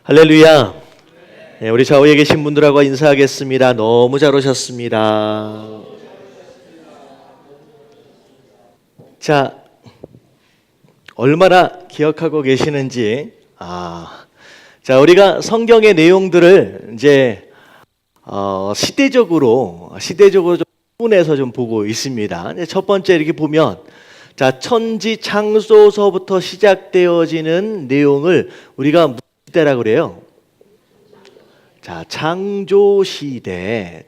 할렐루야. 네, 우리 좌우에 계신 분들하고 인사하겠습니다. 너무 잘 오셨습니다. 자, 얼마나 기억하고 계시는지. 자, 우리가 성경의 내용들을 이제 시대적으로 좀 구분해서 좀 보고 있습니다. 첫 번째 이렇게 보면, 자, 천지 창조서부터 시작되어지는 내용을 우리가 무슨 시대라고 그래요? 자, 창조시대.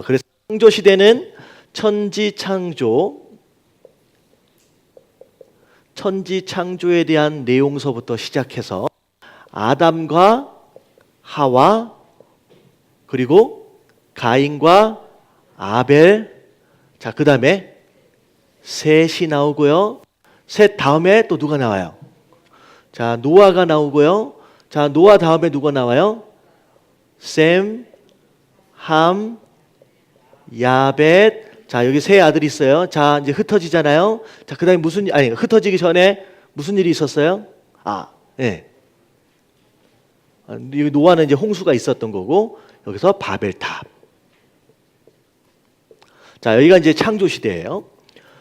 그래서 창조시대는 천지 창조에 대한 내용서부터 시작해서 아담과 하와, 그리고 가인과 아벨, 자, 그 다음에 셋이 나오고요. 셋 다음에 또 누가 나와요? 자, 노아가 나오고요. 자, 노아 다음에 누가 나와요? 셈, 함, 야벳. 자, 여기 세 아들이 있어요. 자, 이제 흩어지잖아요. 자, 그 다음에 흩어지기 전에 무슨 일이 있었어요? 네. 여기 노아는 이제 홍수가 있었던 거고, 여기서 바벨탑. 자, 여기가 이제 창조 시대예요.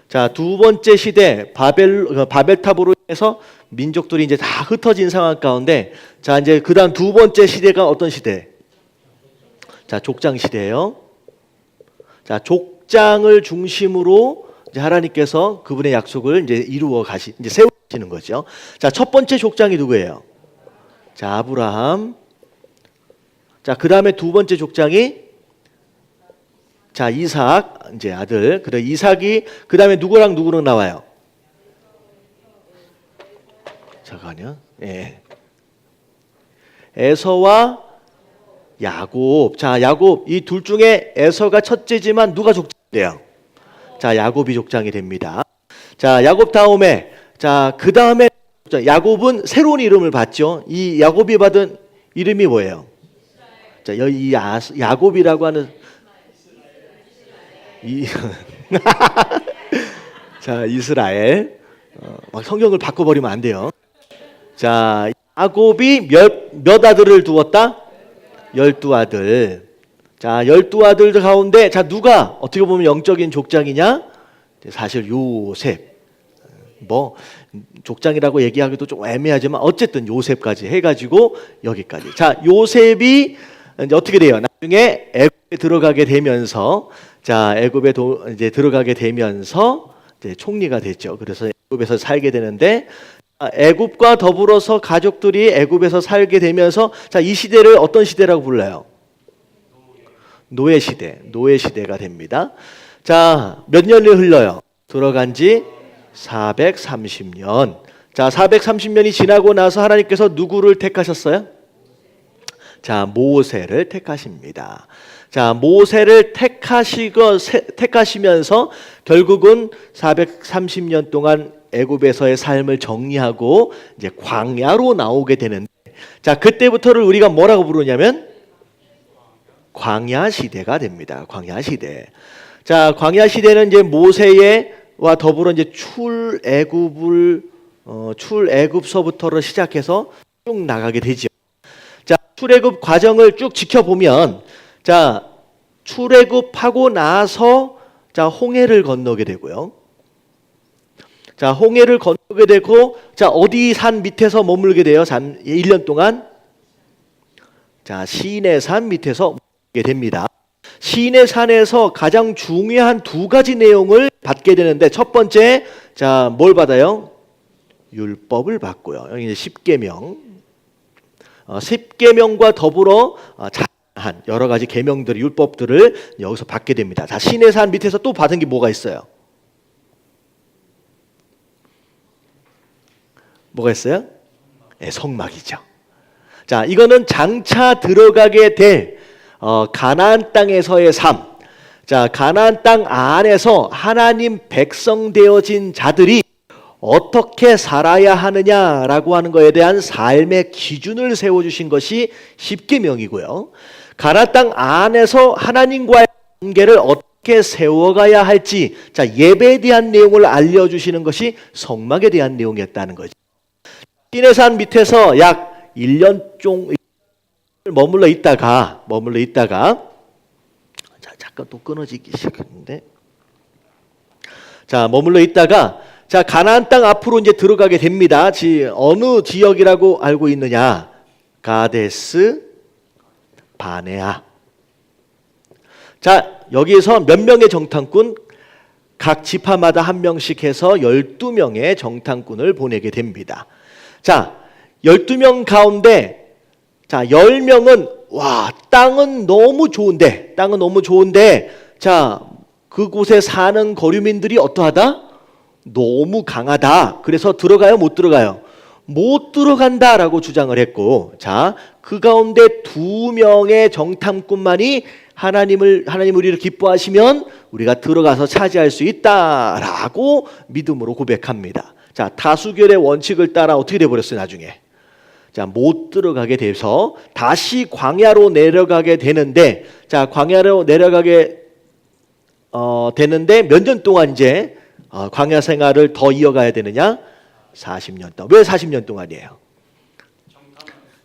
자, 두 번째 시대 바벨탑으로 해서 민족들이 이제 다 흩어진 상황 가운데, 자, 이제 그다음 두 번째 시대가 어떤 시대? 자, 족장 시대예요. 자, 족장을 중심으로 이제 하나님께서 그분의 약속을 이제 이제 세우시는 거죠. 자, 첫 번째 족장이 누구예요? 자, 아브라함. 자, 그다음에 두 번째 족장이 자, 이삭 이제 아들. 그래, 이삭이 그다음에 누구랑 나와요? 잠깐요. 예. 에서와 야곱. 자, 야곱 이 둘 중에 에서가 첫째지만 누가 족장이래요? 자, 야곱이 족장이 됩니다. 자, 야곱 다음에 자, 그 다음에 야곱은 새로운 이름을 받죠. 이 야곱이 받은 이름이 뭐예요? 자, 이 야곱이라고 하는 자, 이스라엘. 막 성경을 바꿔버리면 안 돼요. 자, 야곱이 몇 아들을 두었다? 12아들. 자, 12아들 가운데 자, 누가 어떻게 보면 영적인 족장이냐? 사실 요셉. 뭐 족장이라고 얘기하기도 좀 애매하지만 어쨌든 요셉까지 해가지고 여기까지. 자, 요셉이 이제 어떻게 돼요? 나중에 애굽에 들어가게 되면서 자, 애굽에 이제 들어가게 되면서 이제 총리가 됐죠. 그래서 애굽에서 살게 되는데, 애굽과 더불어서 가족들이 애굽에서 살게 되면서 자, 이 시대를 어떤 시대라고 불러요? 노예 시대가 됩니다. 자, 몇 년이 흘러요? 들어간 지 430년. 자, 430년이 지나고 나서 하나님께서 누구를 택하셨어요? 자, 모세를 택하십니다. 자, 모세를 택하시면서 결국은 430년 동안 애굽에서의 삶을 정리하고 이제 광야로 나오게 되는데, 자, 그때부터를 우리가 뭐라고 부르냐면 광야 시대가 됩니다. 광야 시대. 자, 광야 시대는 이제 모세와 더불어 이제 출애굽서부터를 시작해서 쭉 나가게 되죠. 자, 출애굽 과정을 쭉 지켜보면, 자, 출애굽하고 나서 자, 홍해를 건너게 되고요. 자, 홍해를 건너게 되고, 자, 어디 산 밑에서 머물게 돼요? 1년 동안? 자, 시내산 밑에서 머물게 됩니다. 시내산에서 가장 중요한 두 가지 내용을 받게 되는데, 첫 번째, 자, 뭘 받아요? 율법을 받고요. 여기 이제 십계명. 십계명과 더불어 한 여러 가지 계명들, 율법들을 여기서 받게 됩니다. 자, 시내산 밑에서 또 받은 게 뭐가 있어요? 뭐가 있어요? 네, 성막이죠. 자, 이거는 장차 들어가게 될 가나안 땅에서의 삶. 자, 가나안 땅 안에서 하나님 백성 되어진 자들이 어떻게 살아야 하느냐라고 하는 것에 대한 삶의 기준을 세워주신 것이 십계명이고요. 가나안 땅 안에서 하나님과의 관계를 어떻게 세워가야 할지, 자, 예배에 대한 내용을 알려주시는 것이 성막에 대한 내용이었다는 거죠. 시내산 밑에서 약 1년 종 머물러 있다가 자, 잠깐 또 끊어지기 시작했는데 자, 머물러 있다가 자, 가나안 땅 앞으로 이제 들어가게 됩니다. 어느 지역이라고 알고 있느냐? 가데스 바네아. 자, 여기에서 몇 명의 정탐꾼? 각 지파마다 한 명씩 해서 12명의 정탐꾼을 보내게 됩니다. 자, 12명 가운데 자, 10명은 와, 땅은 너무 좋은데 자, 그곳에 사는 거류민들이 어떠하다? 너무 강하다. 그래서 들어가요, 못 들어가요? 못 들어간다라고 주장을 했고, 자, 그 가운데 2명의 정탐꾼만이 하나님 우리를 기뻐하시면 우리가 들어가서 차지할 수 있다라고 믿음으로 고백합니다. 자, 다수결의 원칙을 따라 어떻게 돼 버렸어요, 나중에? 자, 못 들어가게 돼서 다시 광야로 내려가게 되는데, 자, 광야로 내려가게 되는데 몇 년 동안 이제 광야 생활을 더 이어가야 되느냐? 40년 동안. 왜 40년 동안이에요?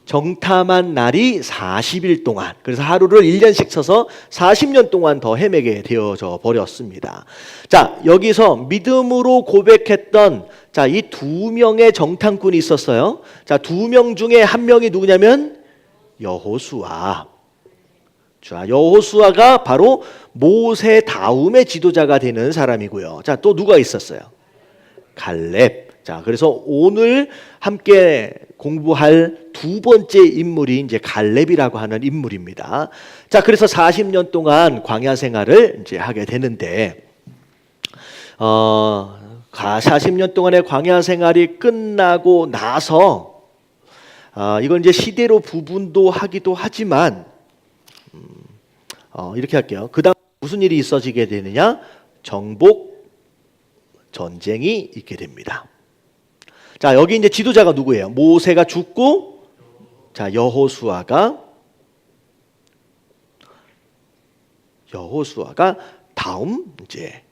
정탐한 날이 40일 동안. 그래서 하루를 1년씩 쳐서 40년 동안 더 헤매게 되어져 버렸습니다. 자, 여기서 믿음으로 고백했던 자, 이 2명의 정탐꾼이 있었어요. 자, 2명 중에 한 명이 누구냐면 여호수아. 자, 여호수아가 바로 모세 다음의 지도자가 되는 사람이고요. 자, 또 누가 있었어요? 갈렙. 자, 그래서 오늘 함께 공부할 두 번째 인물이 이제 갈렙이라고 하는 인물입니다. 자, 그래서 40년 동안 광야 생활을 이제 하게 되는데, 40년 동안의 광야 생활이 끝나고 나서, 이건 이제 시대로 부분도 하기도 하지만, 이렇게 할게요. 그 다음 무슨 일이 있어지게 되느냐? 정복 전쟁이 있게 됩니다. 자, 여기 이제 지도자가 누구예요? 모세가 죽고, 자, 여호수아가 다음 이제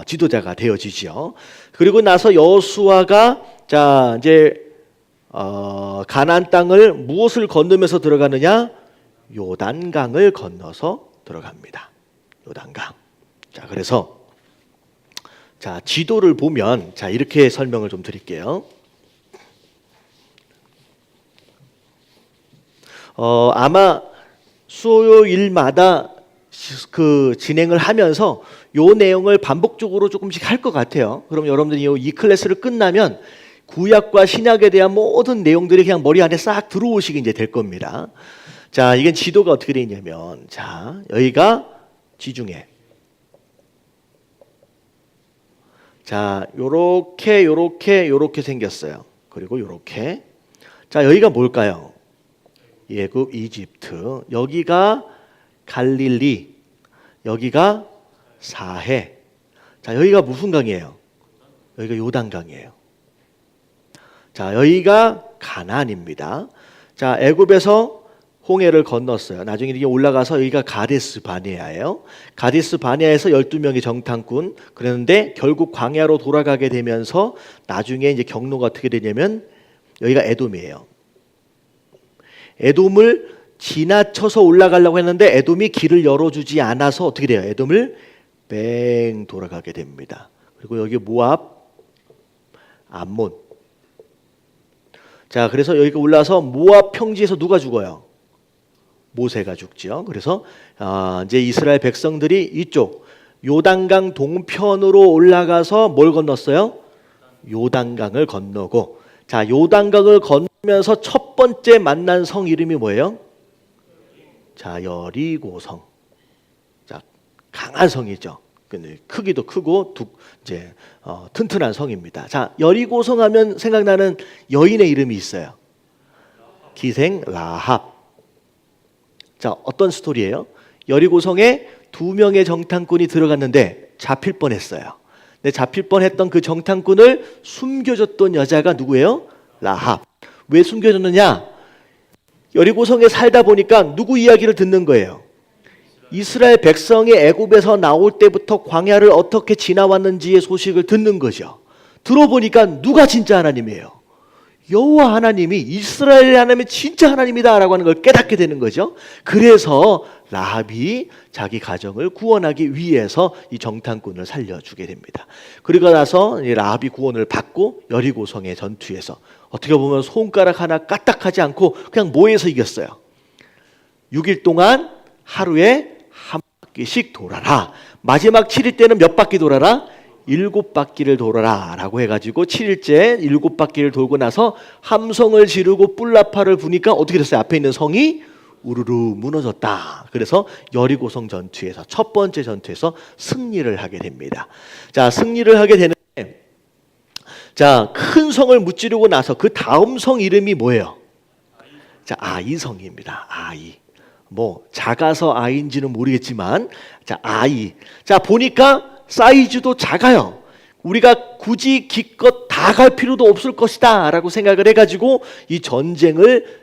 지도자가 되어지죠. 그리고 나서 여호수아가 자, 이제 가나안 땅을 무엇을 건너면서 들어가느냐? 요단강을 건너서 들어갑니다. 요단강. 자, 그래서 자, 지도를 보면 자, 이렇게 설명을 좀 드릴게요. 아마 수요일마다 그 진행을 하면서 요 내용을 반복적으로 조금씩 할 것 같아요. 그럼 여러분들이 이 클래스를 끝나면 구약과 신약에 대한 모든 내용들이 그냥 머리 안에 싹 들어오시게 이제 될 겁니다. 자, 이게 지도가 어떻게 되어 있냐면, 자, 여기가 지중해. 자, 요렇게 생겼어요. 그리고 요렇게. 자, 여기가 뭘까요? 애굽, 이집트. 여기가 갈릴리. 여기가 사해. 자, 여기가 무슨 강이에요? 여기가 요단강이에요. 자, 여기가 가나안입니다. 자, 애굽에서 홍해를 건넜어요. 나중에 이게 올라가서 여기가 가데스 바네아예요. 가데스 바네아에서 12명의 정탐꾼. 그랬는데 결국 광야로 돌아가게 되면서 나중에 이제 경로가 어떻게 되냐면 여기가 에돔이에요. 에돔을 지나쳐서 올라가려고 했는데 에돔이 길을 열어주지 않아서 어떻게 돼요? 에돔을 뺑 돌아가게 됩니다. 그리고 여기 모압, 암몬. 자, 그래서 여기가 올라서 모압 평지에서 누가 죽어요? 모세가 죽죠. 그래서 이제 이스라엘 백성들이 이쪽 요단강 동편으로 올라가서 뭘 건넜어요? 요단강을 건너고, 자, 요단강을 건너면서 첫 번째 만난 성 이름이 뭐예요? 자, 여리고성. 자, 강한 성이죠. 크기도 크고 이제 튼튼한 성입니다. 자, 여리고성 하면 생각나는 여인의 이름이 있어요. 기생 라합. 자, 어떤 스토리예요? 여리고성에 2명의 정탐꾼이 들어갔는데 잡힐 뻔했어요. 근데 잡힐 뻔했던 그 정탐꾼을 숨겨줬던 여자가 누구예요? 라합. 왜 숨겨줬느냐? 여리고성에 살다 보니까 누구 이야기를 듣는 거예요? 이스라엘 백성이 애굽에서 나올 때부터 광야를 어떻게 지나왔는지의 소식을 듣는 거죠. 들어보니까 누가 진짜 하나님이에요? 여호와 하나님이 이스라엘의 하나님이 진짜 하나님이다라고 하는 걸 깨닫게 되는 거죠. 그래서 라합이 자기 가정을 구원하기 위해서 이 정탐꾼을 살려주게 됩니다. 그리고 나서 라합이 구원을 받고 여리고성의 전투에서 어떻게 보면 손가락 하나 까딱하지 않고 그냥 모여서 이겼어요. 6일 동안 하루에 한 바퀴씩 돌아라. 마지막 7일 때는 몇 바퀴 돌아라? 7바퀴를 돌아라 라고 해가지고 7일째 7바퀴를 돌고 나서 함성을 지르고 뿔나파를 부니까 어떻게 됐어요? 앞에 있는 성이 우르르 무너졌다. 그래서 여리고성 전투에서 첫 번째 전투에서 승리를 하게 됩니다. 자, 승리를 하게 되는데, 자, 큰 성을 무찌르고 나서 그 다음 성 이름이 뭐예요? 자, 아이성입니다. 아이. 뭐 작아서 아이인지는 모르겠지만, 자, 아이. 자, 보니까 사이즈도 작아요. 우리가 굳이 기껏 다 갈 필요도 없을 것이다 라고 생각을 해가지고 이 전쟁을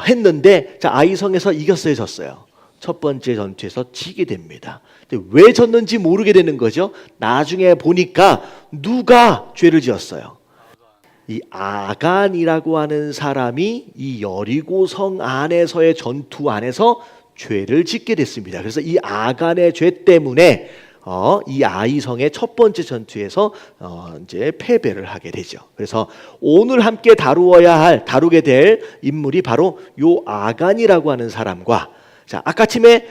했는데, 자, 아이성에서 이겼어요, 졌어요? 첫 번째 전투에서 지게 됩니다. 근데 왜 졌는지 모르게 되는 거죠. 나중에 보니까 누가 죄를 지었어요? 이 아간이라고 하는 사람이 이 여리고성 안에서의 전투 안에서 죄를 짓게 됐습니다. 그래서 이 아간의 죄 때문에 이 아이성의 첫 번째 전투에서 이제 패배를 하게 되죠. 그래서 오늘 함께 다루게 될 인물이 바로 요 아간이라고 하는 사람과, 자, 아까 팀에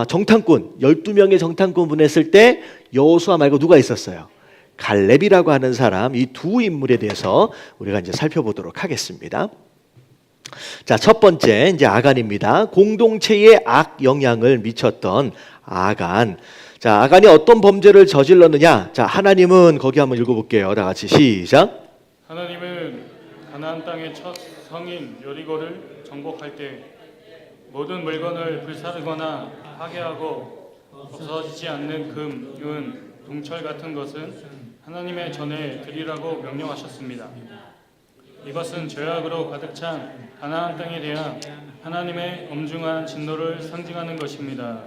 정탐꾼 12명의 정탐꾼 보냈을 때 여호수아 말고 누가 있었어요? 갈렙이라고 하는 사람, 이 두 인물에 대해서 우리가 이제 살펴보도록 하겠습니다. 자, 첫 번째 이제 아간입니다. 공동체에 악 영향을 미쳤던 아간. 자, 아간이 어떤 범죄를 저질렀느냐? 자, 하나님은 거기 한번 읽어볼게요. 다 같이 시작. 하나님은 가나안 땅의 첫 성인 여리고를 정복할 때 모든 물건을 불사르거나 파괴하고 없어지지 않는 금, 은, 동철 같은 것은 하나님의 전에 드리라고 명령하셨습니다. 이것은 죄악으로 가득 찬 가나안 땅에 대한 하나님의 엄중한 진노를 상징하는 것입니다.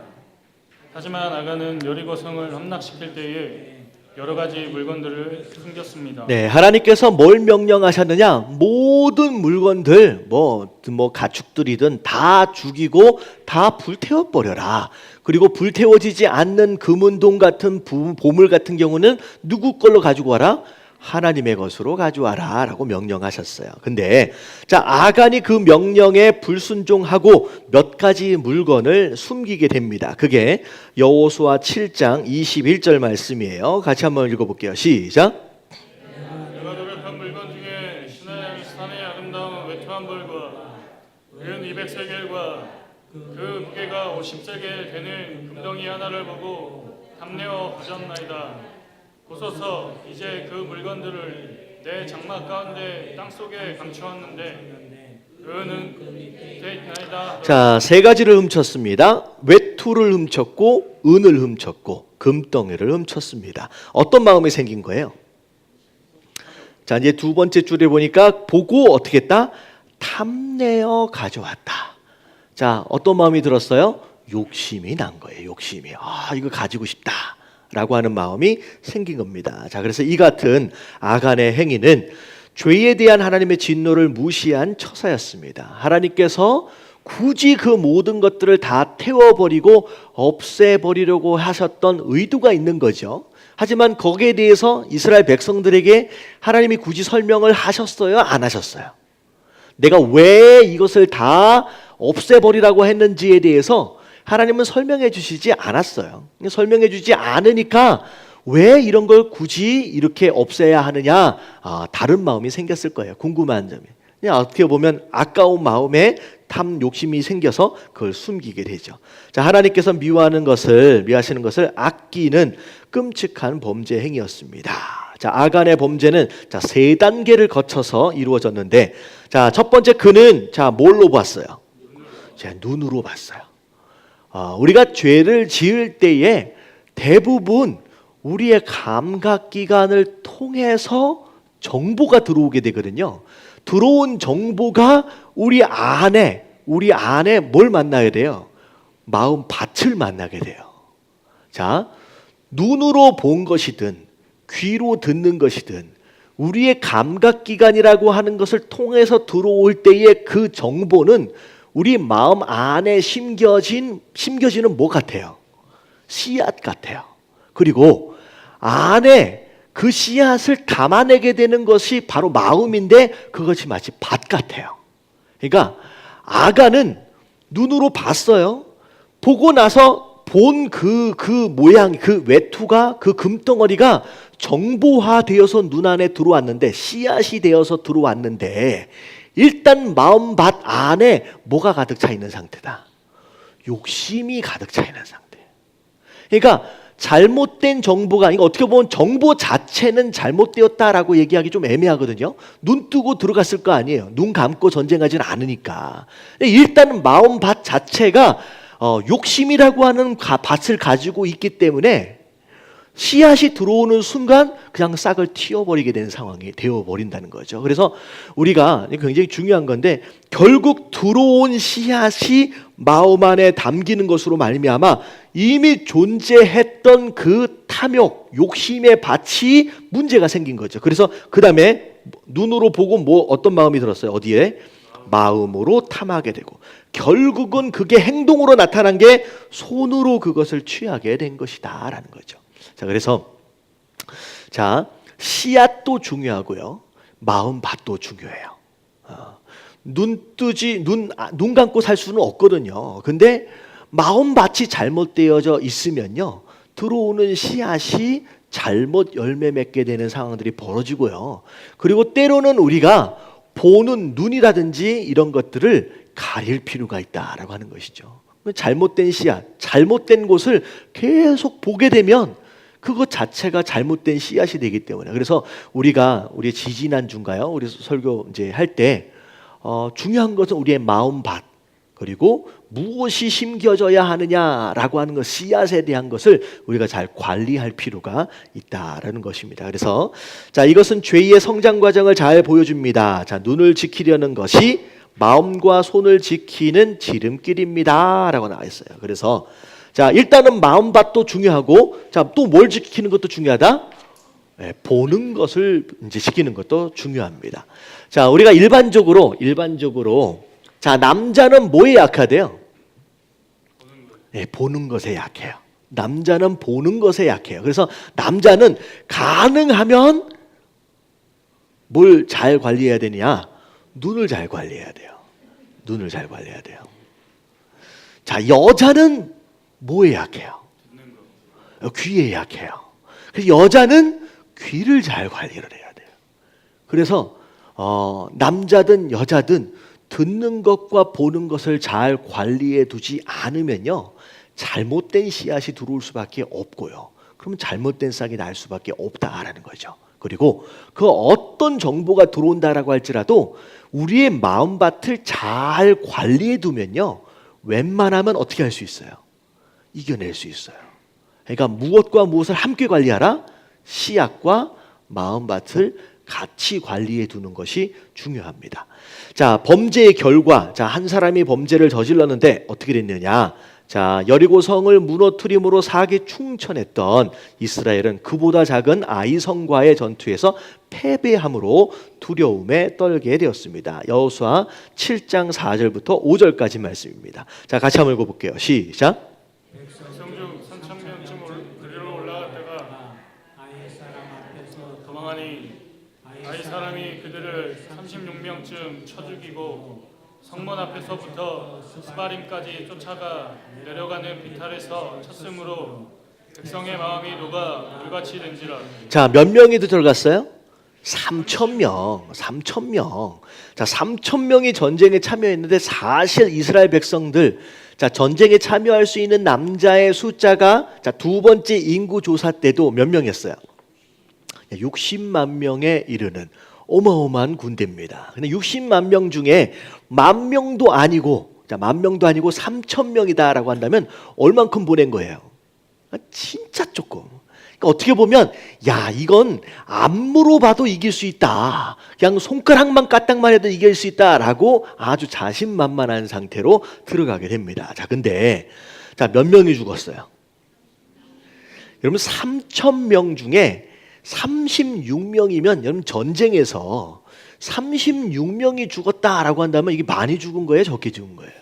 하지만 아간은 여리고성을 함락시킬 때에 여러 가지 물건들을 숨겼습니다. 네, 하나님께서 뭘 명령하셨느냐? 모든 물건들, 뭐 가축들이든 다 죽이고 다 불태워 버려라. 그리고 불태워지지 않는 금은동 같은 보물 같은 경우는 누구 걸로 가지고 와라? 하나님의 것으로 가져와라 라고 명령하셨어요. 근데 자, 아간이 그 명령에 불순종하고 몇 가지 물건을 숨기게 됩니다. 그게 여호수아 7장 21절 말씀이에요. 같이 한번 읽어볼게요. 시작. 내가 노력한 물건 중에 신의 산의 아름다운 외투한 벌과 은 200세겔과 그 무게가 50세겔 되는 금덩이 하나를 보고 탐내어 가졌나이다. 보소서, 이제 그 물건들을 내 장막 가운데 땅속에 감추었는데 그는 돼 있나이다. 자, 세 가지를 훔쳤습니다. 외투를 훔쳤고, 은을 훔쳤고, 금덩이를 훔쳤습니다. 어떤 마음이 생긴 거예요? 자, 이제 두 번째 줄에 보니까 보고 어떻게 했다? 탐내어 가져왔다. 자, 어떤 마음이 들었어요? 욕심이 난 거예요. 욕심이. 이거 가지고 싶다 라고 하는 마음이 생긴 겁니다. 자, 그래서 이 같은 아간의 행위는 죄에 대한 하나님의 진노를 무시한 처사였습니다. 하나님께서 굳이 그 모든 것들을 다 태워버리고 없애버리려고 하셨던 의도가 있는 거죠. 하지만 거기에 대해서 이스라엘 백성들에게 하나님이 굳이 설명을 하셨어요? 안 하셨어요? 내가 왜 이것을 다 없애버리라고 했는지에 대해서 하나님은 설명해 주시지 않았어요. 설명해 주지 않으니까 왜 이런 걸 굳이 이렇게 없애야 하느냐, 다른 마음이 생겼을 거예요. 궁금한 점이. 그냥 어떻게 보면 아까운 마음에 탐 욕심이 생겨서 그걸 숨기게 되죠. 자, 하나님께서 미워하시는 것을 아끼는 끔찍한 범죄 행위였습니다. 자, 아간의 범죄는 자, 세 단계를 거쳐서 이루어졌는데, 자, 첫 번째 그는 자, 뭘로 봤어요? 자, 눈으로 봤어요. 우리가 죄를 지을 때에 대부분 우리의 감각기관을 통해서 정보가 들어오게 되거든요. 들어온 정보가 우리 안에 뭘 만나게 돼요? 마음밭을 만나게 돼요. 자, 눈으로 본 것이든 귀로 듣는 것이든 우리의 감각기관이라고 하는 것을 통해서 들어올 때의 그 정보는 우리 마음 안에 심겨지는 뭐 같아요? 씨앗 같아요. 그리고 안에 그 씨앗을 담아내게 되는 것이 바로 마음인데 그것이 마치 밭 같아요. 그러니까 아가는 눈으로 봤어요. 보고 나서 본 그 모양, 그 외투가, 그 금덩어리가 정보화되어서 눈 안에 들어왔는데, 씨앗이 되어서 들어왔는데, 일단 마음밭 안에 뭐가 가득 차 있는 상태다? 욕심이 가득 차 있는 상태. 그러니까 잘못된 정보가, 이거 어떻게 보면 정보 자체는 잘못되었다라고 얘기하기 좀 애매하거든요. 눈 뜨고 들어갔을 거 아니에요. 눈 감고 전쟁하지는 않으니까. 일단은 마음밭 자체가 욕심이라고 하는 밭을 가지고 있기 때문에 씨앗이 들어오는 순간 그냥 싹을 틔워버리게 되는 상황이 되어버린다는 거죠. 그래서 우리가 굉장히 중요한 건데, 결국 들어온 씨앗이 마음 안에 담기는 것으로 말미암아 이미 존재했던 그 탐욕, 욕심의 밭이 문제가 생긴 거죠. 그래서 그 다음에 눈으로 보고 어떤 마음이 들었어요? 어디에? 마음으로 탐하게 되고, 결국은 그게 행동으로 나타난 게 손으로 그것을 취하게 된 것이다 라는 거죠. 자, 그래서 씨앗도 중요하고요, 마음밭도 중요해요. 눈 감고 살 수는 없거든요. 근데 마음밭이 잘못되어져 있으면요, 들어오는 씨앗이 잘못 열매 맺게 되는 상황들이 벌어지고요. 그리고 때로는 우리가 보는 눈이라든지 이런 것들을 가릴 필요가 있다라고 하는 것이죠. 잘못된 씨앗, 잘못된 곳을 계속 보게 되면 그것 자체가 잘못된 씨앗이 되기 때문에, 그래서 우리 지지난주인가요? 우리 설교 이제 할 때 중요한 것은 우리의 마음밭, 그리고 무엇이 심겨져야 하느냐라고 하는 것, 씨앗에 대한 것을 우리가 잘 관리할 필요가 있다라는 것입니다. 그래서 이것은 죄의 성장 과정을 잘 보여줍니다. 눈을 지키려는 것이 마음과 손을 지키는 지름길입니다라고 나와 있어요. 그래서 일단은 마음밭도 중요하고, 또 뭘 지키는 것도 중요하다? 네, 보는 것을 이제 지키는 것도 중요합니다. 우리가 일반적으로 남자는 뭐에 약하대요? 네, 보는 것에 약해요. 남자는 보는 것에 약해요. 그래서 남자는 가능하면 뭘 잘 관리해야 되냐? 눈을 잘 관리해야 돼요. 눈을 잘 관리해야 돼요. 여자는 뭐에 약해요? 귀에 약해요. 그래서 여자는 귀를 잘 관리를 해야 돼요. 그래서 남자든 여자든 듣는 것과 보는 것을 잘 관리해 두지 않으면요, 잘못된 씨앗이 들어올 수밖에 없고요, 그러면 잘못된 싹이 날 수밖에 없다라는 거죠. 그리고 그 어떤 정보가 들어온다라고 할지라도 우리의 마음밭을 잘 관리해 두면요, 웬만하면 어떻게 할 수 있어요? 이겨낼 수 있어요. 그러니까 무엇과 무엇을 함께 관리하라? 씨앗과 마음밭을 같이 관리해 두는 것이 중요합니다. 범죄의 결과, 한 사람이 범죄를 저질렀는데 어떻게 됐느냐? 여리고 성을 무너뜨림으로 사기 충천했던 이스라엘은 그보다 작은 아이 성과의 전투에서 패배함으로 두려움에 떨게 되었습니다. 여호수아 7장 4절부터 5절까지 말씀입니다. 같이 한번 읽어볼게요. 시작. 백성 중 3,000명쯤 그리로 올라갔다가 도망하니 아이 사람이 그들을 36명쯤 쳐 죽이고 성문 앞에서부터 스바림까지 쫓아가 내려가는 비탈에서 쳤으므로 백성의 마음이 녹아 물같이 된지라. 몇 명이 들어갔어요? 3,000명. 3,000명. 3,000명이 전쟁에 참여했는데, 사실 이스라엘 백성들 전쟁에 참여할 수 있는 남자의 숫자가 두 번째 인구 조사 때도 몇 명이었어요? 60만 명에 이르는 어마어마한 군대입니다. 근데 60만 명 중에 10,000명도 아니고 3,000명이다라고 한다면 얼만큼 보낸 거예요? 진짜 조금. 그러니까 어떻게 보면 이건 안무로 봐도 이길 수 있다, 그냥 손가락만 까딱만 해도 이길 수 있다라고 아주 자신만만한 상태로 들어가게 됩니다. 근데 몇 명이 죽었어요? 여러분, 3,000명 중에 36명이면 여러분 전쟁에서 36명이 죽었다라고 한다면 이게 많이 죽은 거예요, 적게 죽은 거예요?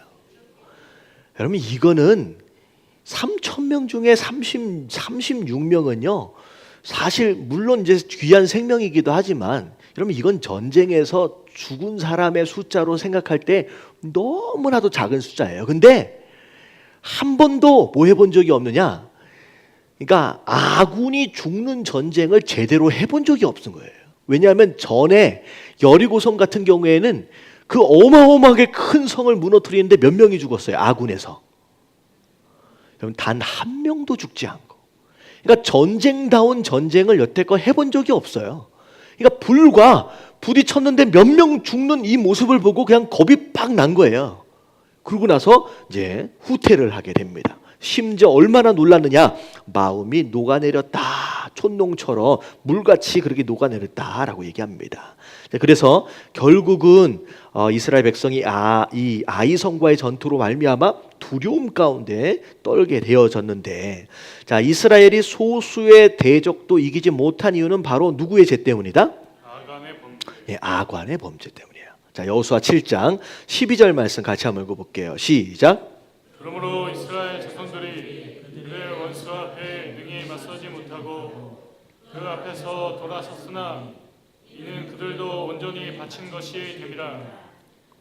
여러분 이거는 3,000명 중에 36명은요 사실 물론 이제 귀한 생명이기도 하지만 여러분 이건 전쟁에서 죽은 사람의 숫자로 생각할 때 너무나도 작은 숫자예요. 근데 한 번도 뭐 해본 적이 없느냐? 그러니까 아군이 죽는 전쟁을 제대로 해본 적이 없은 거예요. 왜냐하면 전에 여리고성 같은 경우에는 그 어마어마하게 큰 성을 무너뜨리는데 몇 명이 죽었어요, 아군에서. 여러분 단 한 명도 죽지 않고. 그러니까 전쟁다운 전쟁을 여태껏 해본 적이 없어요. 그러니까 불과 부딪혔는데 몇 명 죽는 이 모습을 보고 그냥 겁이 팍 난 거예요. 그러고 나서 이제 후퇴를 하게 됩니다. 심지어 얼마나 놀랐느냐? 마음이 녹아내렸다. 촛농처럼 물같이 그렇게 녹아내렸다라고 얘기합니다. 그래서 결국은 이스라엘 백성이 이 아이성과의 전투로 말미암아 두려움 가운데 떨게 되어졌는데, 자 이스라엘이 소수의 대적도 이기지 못한 이유는 바로 누구의 죄 때문이다? 아간의 범죄. 예, 아간의 범죄 때문이에요. 자 여호수아 7장 12절 말씀 같이 한번 읽어볼게요. 시작. 그러므로 이스라엘 자손들이 그의 원수 앞에 능히 맞서지 못하고 그 앞에서 돌아섰으나 이는 그들도 온전히 바친 것이 됨이라.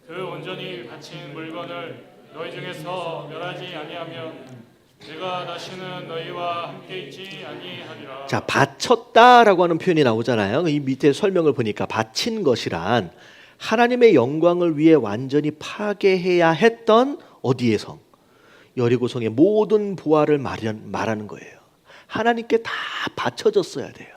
그 온전히 바친 물건을 너희 중에서 멸하지 아니하면 내가 다시는 너희와 함께 있지 아니하리라. 자 바쳤다라고 하는 표현이 나오잖아요. 이 밑에 설명을 보니까 바친 것이란 하나님의 영광을 위해 완전히 파괴해야 했던 어디의 성? 여리고성의 모든 보화를 말하는 거예요. 하나님께 다 바쳐졌어야 돼요.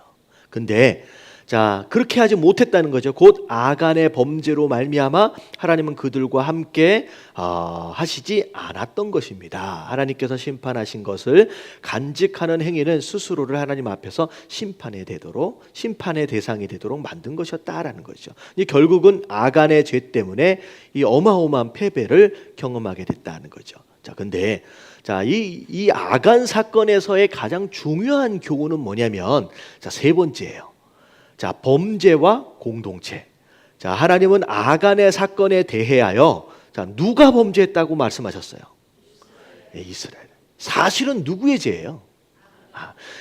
근데 자 그렇게 하지 못했다는 거죠. 곧 아간의 범죄로 말미암아 하나님은 그들과 함께 하시지 않았던 것입니다. 하나님께서 심판하신 것을 간직하는 행위는 스스로를 하나님 앞에서 심판의 대상이 되도록 만든 것이었다라는 거죠. 결국은 아간의 죄 때문에 이 어마어마한 패배를 경험하게 됐다는 거죠. 자, 근데 이 아간 사건에서의 가장 중요한 교훈은 뭐냐면 자, 세 번째예요. 자, 범죄와 공동체. 자, 하나님은 아간의 사건에 대해하여 자, 누가 범죄했다고 말씀하셨어요? 네, 이스라엘. 사실은 누구의 죄예요?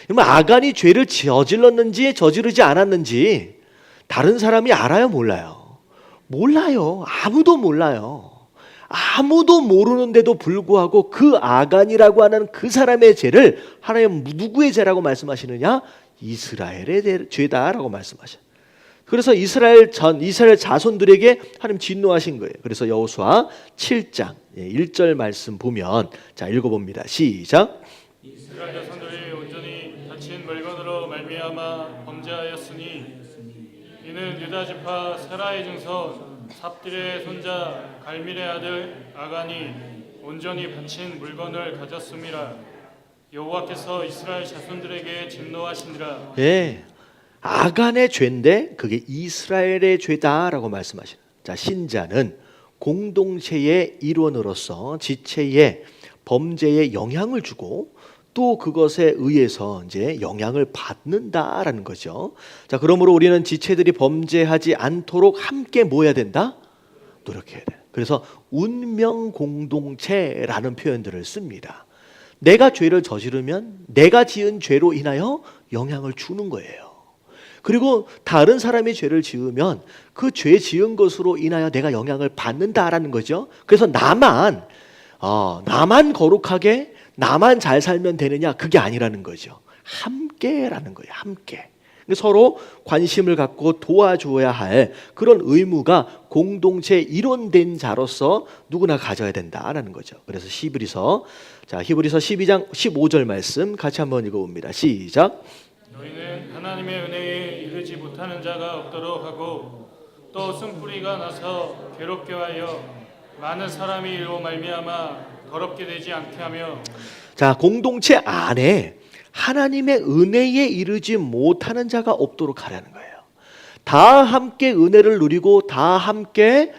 그러면 아간이 죄를 저질렀는지 저지르지 않았는지 다른 사람이 알아요, 몰라요? 몰라요. 아무도 몰라요. 아무도 모르는데도 불구하고 그 아간이라고 하는 그 사람의 죄를 하나님 누구의 죄라고 말씀하시느냐? 이스라엘의 죄다라고 말씀하셔요. 그래서 이스라엘 자손들에게 하나님 진노하신 거예요. 그래서 여호수아 7장 1절 말씀 보면 자 읽어봅니다. 시작. 이스라엘 자손들이 온전히 바친 물건으로 말미암아 범죄하였으니 이는 유다 지파 세라의 증손 삽딜의 손자 갈밀의 아들 아간이 온전히 바친 물건을 가졌음이라. 여호와께서 이스라엘 자손들에게 진노하시니라. 예, 아간의 죄인데 그게 이스라엘의 죄다라고 말씀하시는. 자, 신자는 공동체의 일원으로서 지체의 범죄에 영향을 주고 또 그것에 의해서 이제 영향을 받는다라는 거죠. 자, 그러므로 우리는 지체들이 범죄하지 않도록 함께 뭐 해야 된다? 노력해야 돼. 그래서 운명 공동체라는 표현들을 씁니다. 내가 죄를 저지르면 내가 지은 죄로 인하여 영향을 주는 거예요. 그리고 다른 사람이 죄를 지으면 그 죄 지은 것으로 인하여 내가 영향을 받는다라는 거죠. 그래서 나만 거룩하게 나만 잘 살면 되느냐, 그게 아니라는 거죠. 함께라는 거예요. 함께. 서로 관심을 갖고 도와줘야 할 그런 의무가 공동체 일원된 자로서 누구나 가져야 된다라는 거죠. 그래서 히브리서 12장 15절 말씀 같이 한번 읽어봅니다. 시작. 너희는 하나님의 은혜에 이르지 못하는 자가 없도록 하고 또 쓴뿌리가 나서 괴롭게 하여 많은 사람이 이로 말미암아 더럽게 되지 않게 하며. 자, 공동체 안에 하나님의 은혜에 이르지 못하는 자가 없도록 하라는 거예요. 다 함께 은혜를 누리고 다 함께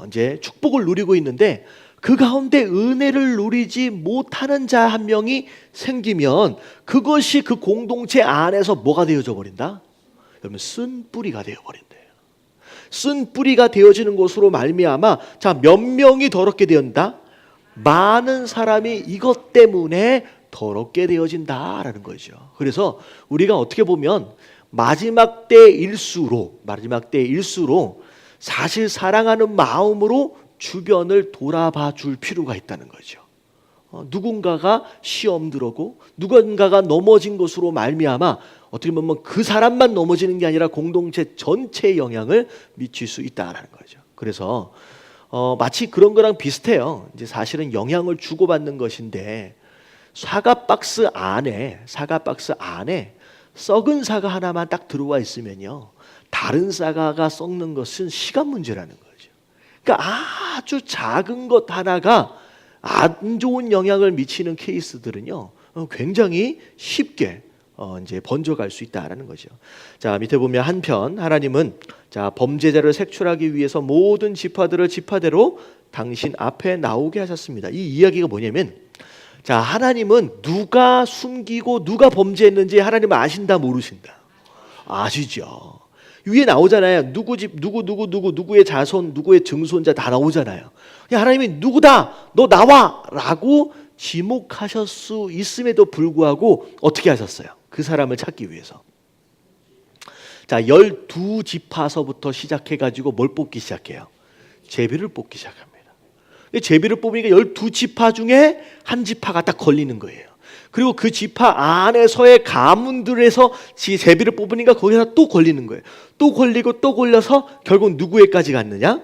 이제 축복을 누리고 있는데 그 가운데 은혜를 누리지 못하는 자 한 명이 생기면 그것이 그 공동체 안에서 뭐가 되어져 버린다? 여러분, 쓴뿌리가 되어버린대요. 쓴뿌리가 되어지는 것으로 말미암아 자, 몇 명이 더럽게 되었다? 많은 사람이 이것 때문에 더럽게 되어진다라는 거죠. 그래서 우리가 어떻게 보면 마지막 때일수록 사실 사랑하는 마음으로 주변을 돌아봐 줄 필요가 있다는 거죠. 누군가가 시험 들어고 누군가가 넘어진 것으로 말미암아 어떻게 보면 그 사람만 넘어지는 게 아니라 공동체 전체에 영향을 미칠 수 있다라는 거죠. 그래서 마치 그런 거랑 비슷해요. 이제 사실은 영향을 주고받는 것인데 사과 박스 안에 썩은 사과 하나만 딱 들어와 있으면요, 다른 사과가 썩는 것은 시간 문제라는 거죠. 그러니까 아주 작은 것 하나가 안 좋은 영향을 미치는 케이스들은요, 굉장히 쉽게 이제 번져갈 수 있다라는 거죠. 자, 밑에 보면 한편 하나님은 자, 범죄자를 색출하기 위해서 모든 지파들을 지파대로 당신 앞에 나오게 하셨습니다. 이 이야기가 뭐냐면, 자, 하나님은 누가 숨기고 누가 범죄했는지 하나님은 아신다 모르신다? 아시죠. 위에 나오잖아요. 누구 집 누구의 자손 누구의 증손자 다 나오잖아요. 하나님이 누구다 너 나와 라고 지목하실 수 있음에도 불구하고 어떻게 하셨어요? 그 사람을 찾기 위해서. 자, 12지파서부터 시작해가지고 뭘 뽑기 시작해요? 제비를 뽑기 시작합니다. 제비를 뽑으니까 12지파 중에 한 지파가 딱 걸리는 거예요. 그리고 그 지파 안에서의 가문들에서 제비를 뽑으니까 거기서 또 걸리는 거예요. 또 걸리고 또 걸려서 결국 누구에까지 갔느냐?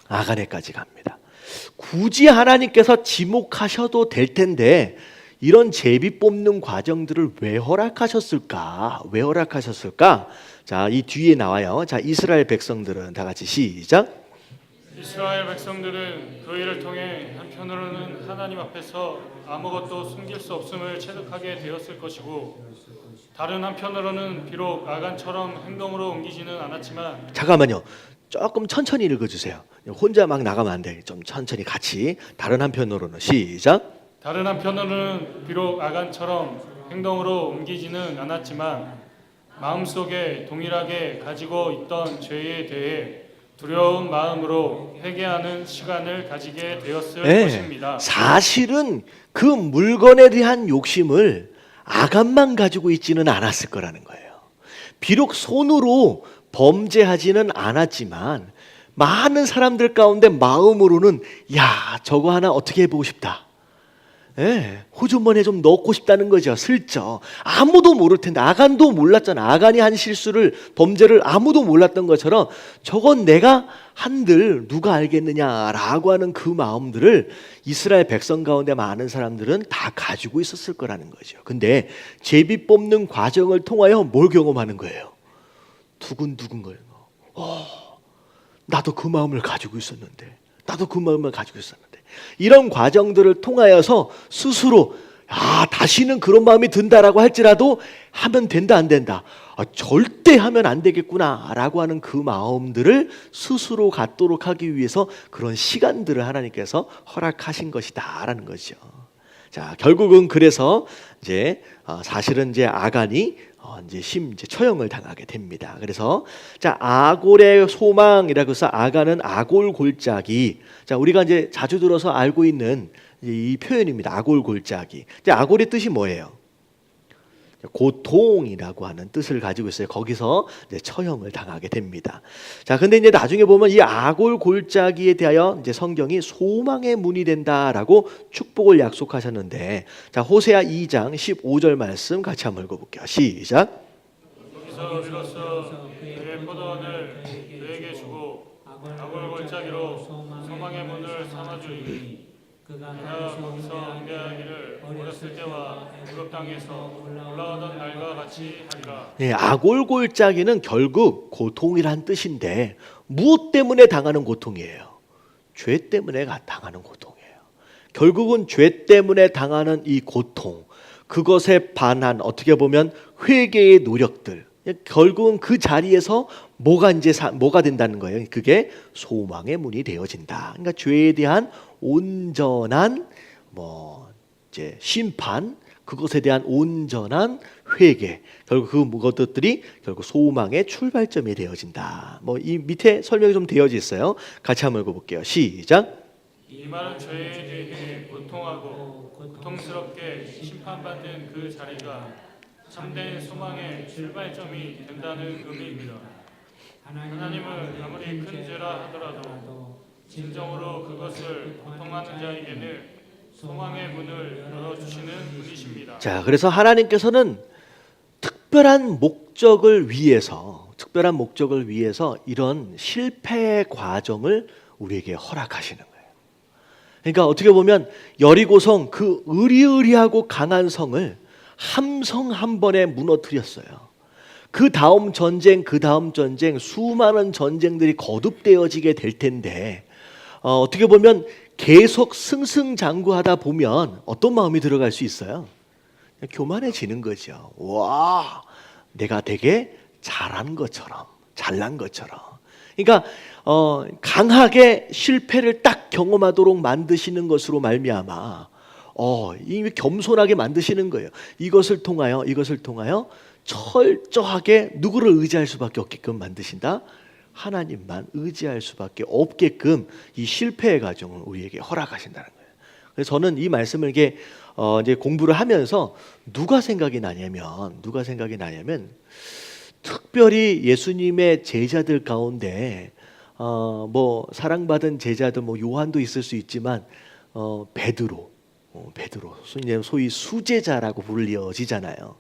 아간에까지 갑니다. 굳이 하나님께서 지목하셔도 될 텐데 이런 제비 뽑는 과정들을 왜 허락하셨을까? 자, 이 뒤에 나와요. 자, 이스라엘 백성들은 다 같이 시작. 이스라엘 백성들은 그 일을 통해 한편으로는 하나님 앞에서 아무것도 숨길 수 없음을 체득하게 되었을 것이고, 다른 한편으로는 비록 아간처럼 행동으로 옮기지는 않았지만. 잠깐만요. 조금 천천히 읽어주세요. 혼자 막 나가면 안 돼. 좀 천천히 같이. 다른 한편으로는 시작. 다른 한편으로는 비록 아간처럼 행동으로 옮기지는 않았지만 마음속에 동일하게 가지고 있던 죄에 대해 두려운 마음으로 회개하는 시간을 가지게 되었을 것입니다. 사실은 그 물건에 대한 욕심을 아간만 가지고 있지는 않았을 거라는 거예요. 비록 손으로 범죄하지는 않았지만 많은 사람들 가운데 마음으로는 야, 저거 하나 어떻게 해보고 싶다. 호주머니에 좀 넣고 싶다는 거죠. 슬쩍. 아무도 모를 텐데, 아간도 몰랐잖아. 아간이 한 실수를, 범죄를 아무도 몰랐던 것처럼 저건 내가 한들 누가 알겠느냐라고 하는 그 마음들을 이스라엘 백성 가운데 많은 사람들은 다 가지고 있었을 거라는 거죠. 근데 제비 뽑는 과정을 통하여 뭘 경험하는 거예요? 두근두근 거리는 거. 나도 그 마음을 가지고 있었는데, 이런 과정들을 통하여서 스스로 다시는 그런 마음이 든다라고 할지라도 하면 된다 안 된다, 절대 하면 안 되겠구나라고 하는 그 마음들을 스스로 갖도록 하기 위해서 그런 시간들을 하나님께서 허락하신 것이다라는 거죠. 자, 결국은 그래서 이제 사실은 이제 아간이 이제 처형을 당하게 됩니다. 그래서 자, 아골의 소망이라고 해서 아간은 아골 골짜기. 자, 우리가 이제 자주 들어서 알고 있는 이 표현입니다. 아골 골짜기. 이제 아골의 뜻이 뭐예요? 고통이라고 하는 뜻을 가지고 있어요. 거기서 이제 처형을 당하게 됩니다. 자, 근데 이제 나중에 보면 이 아골 골짜기에 대하여 이제 성경이 소망의 문이 된다라고 축복을 약속하셨는데, 자, 호세아 2장 15절 말씀 같이 한번 읽어볼게요. 시작. 거기서 비로소 그의 포도원을 그에게 주고 아골 골짜기로 소망의 문을 삼아주리니 그가 거기서 응대하기를 어렸을 때와 애굽 땅에서 올라오던 날과 같이 하리라. 네, 아골 골짜기는 결국 고통이란 뜻인데 무엇 때문에 당하는 고통이에요? 죄 때문에 당하는 고통이에요. 결국은 죄 때문에 당하는 이 고통, 그것에 반한 어떻게 보면 회개의 노력들, 결국은 그 자리에서 뭐가 된다는 거예요? 그게 소망의 문이 되어진다. 그러니까 죄에 대한 온전한 이제 심판, 그것에 대한 온전한 회개, 결국 그것들이 결국 소망의 출발점이 되어진다. 이 밑에 설명이 좀 되어져 있어요. 같이 한번 읽어볼게요. 시작. 이 말은 죄에 대해 고통하고 고통스럽게 심판받는 그 자리가 참된 소망의 출발점이 된다는 의미입니다. 하나님은 아무리 큰 죄라 하더라도 진정으로 그것을 고통하는 자에게는 소망의 문을 열어주시는 분이십니다. 자, 그래서 하나님께서는 특별한 목적을 위해서 이런 실패 과정을 우리에게 허락하시는 거예요. 그러니까 어떻게 보면 여리고성, 그 으리으리하고 강한 성을 함성 한 번에 무너뜨렸어요. 그 다음 전쟁 수많은 전쟁들이 거듭되어지게 될 텐데 어떻게 보면 계속 승승장구하다 보면 어떤 마음이 들어갈 수 있어요? 교만해지는 거죠. 와, 내가 되게 잘난 것처럼. 그러니까 강하게 실패를 딱 경험하도록 만드시는 것으로 말미암아 이미 겸손하게 만드시는 거예요. 이것을 통하여 철저하게 누구를 의지할 수밖에 없게끔 만드신다. 하나님만 의지할 수밖에 없게끔 이 실패의 과정을 우리에게 허락하신다는 거예요. 그래서 저는 이 말씀을 이제 공부를 하면서 누가 생각이 나냐면 특별히 예수님의 제자들 가운데 사랑받은 제자들 요한도 있을 수 있지만 베드로 소위 수제자라고 불리어지잖아요.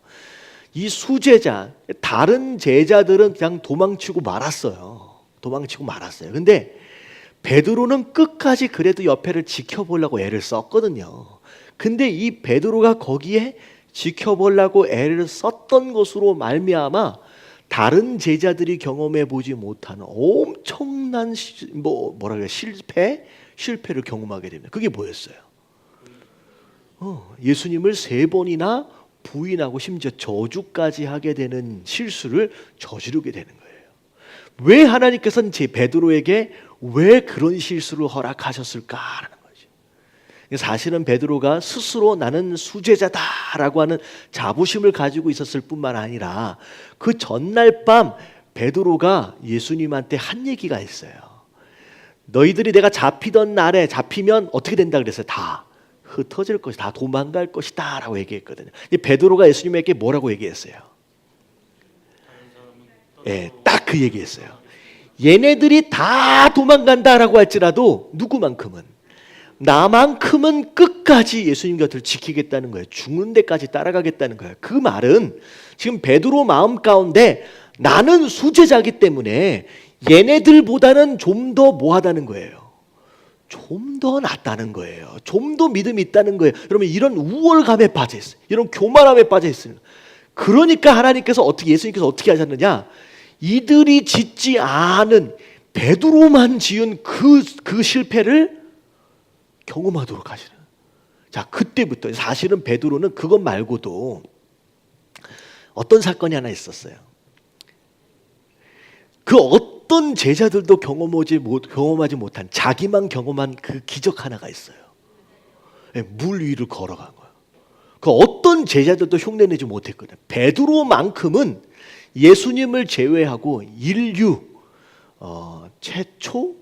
이 수제자, 다른 제자들은 그냥 도망치고 말았어요. 근데 베드로는 끝까지 그래도 옆에를 지켜보려고 애를 썼거든요. 근데 이 베드로가 거기에 지켜보려고 애를 썼던 것으로 말미암아 다른 제자들이 경험해 보지 못하는 엄청난 실패를 경험하게 됩니다. 그게 뭐였어요? 예수님을 3번이나 부인하고 심지어 저주까지 하게 되는 실수를 저지르게 되는 거예요. 왜 하나님께서는 베드로에게 왜 그런 실수를 허락하셨을까라는 거죠. 사실은 베드로가 스스로 나는 수제자다라고 하는 자부심을 가지고 있었을 뿐만 아니라 그 전날 밤 베드로가 예수님한테 한 얘기가 있어요. 너희들이 내가 잡히면 어떻게 된다 그랬어요? 다 흩어질 것이다, 다 도망갈 것이다 라고 얘기했거든요. 베드로가 예수님에게 뭐라고 얘기했어요? 딱 그 얘기했어요. 얘네들이 다 도망간다라고 할지라도 나만큼은 끝까지 예수님 곁을 지키겠다는 거예요. 죽는 데까지 따라가겠다는 거예요. 그 말은 지금 베드로 마음 가운데 나는 수제자이기 때문에 얘네들보다는 좀 더 뭐하다는 거예요. 좀 더 낫다는 거예요. 좀 더 믿음이 있다는 거예요. 여러분, 이런 우월감에 빠져 있어요. 이런 교만함에 빠져 있어요. 그러니까 예수님께서 어떻게 하셨느냐? 이들이 짓지 않은 베드로만 지은 그 실패를 경험하도록 하시는. 자, 그때부터 사실은 베드로는 그것 말고도 어떤 사건이 하나 있었어요. 그 어떤 제자들도 경험하지 못한, 자기만 경험한 그 기적 하나가 있어요. 물 위를 걸어간 거예요. 그 어떤 제자들도 흉내내지 못했거든요. 베드로만큼은 예수님을 제외하고 인류 최초,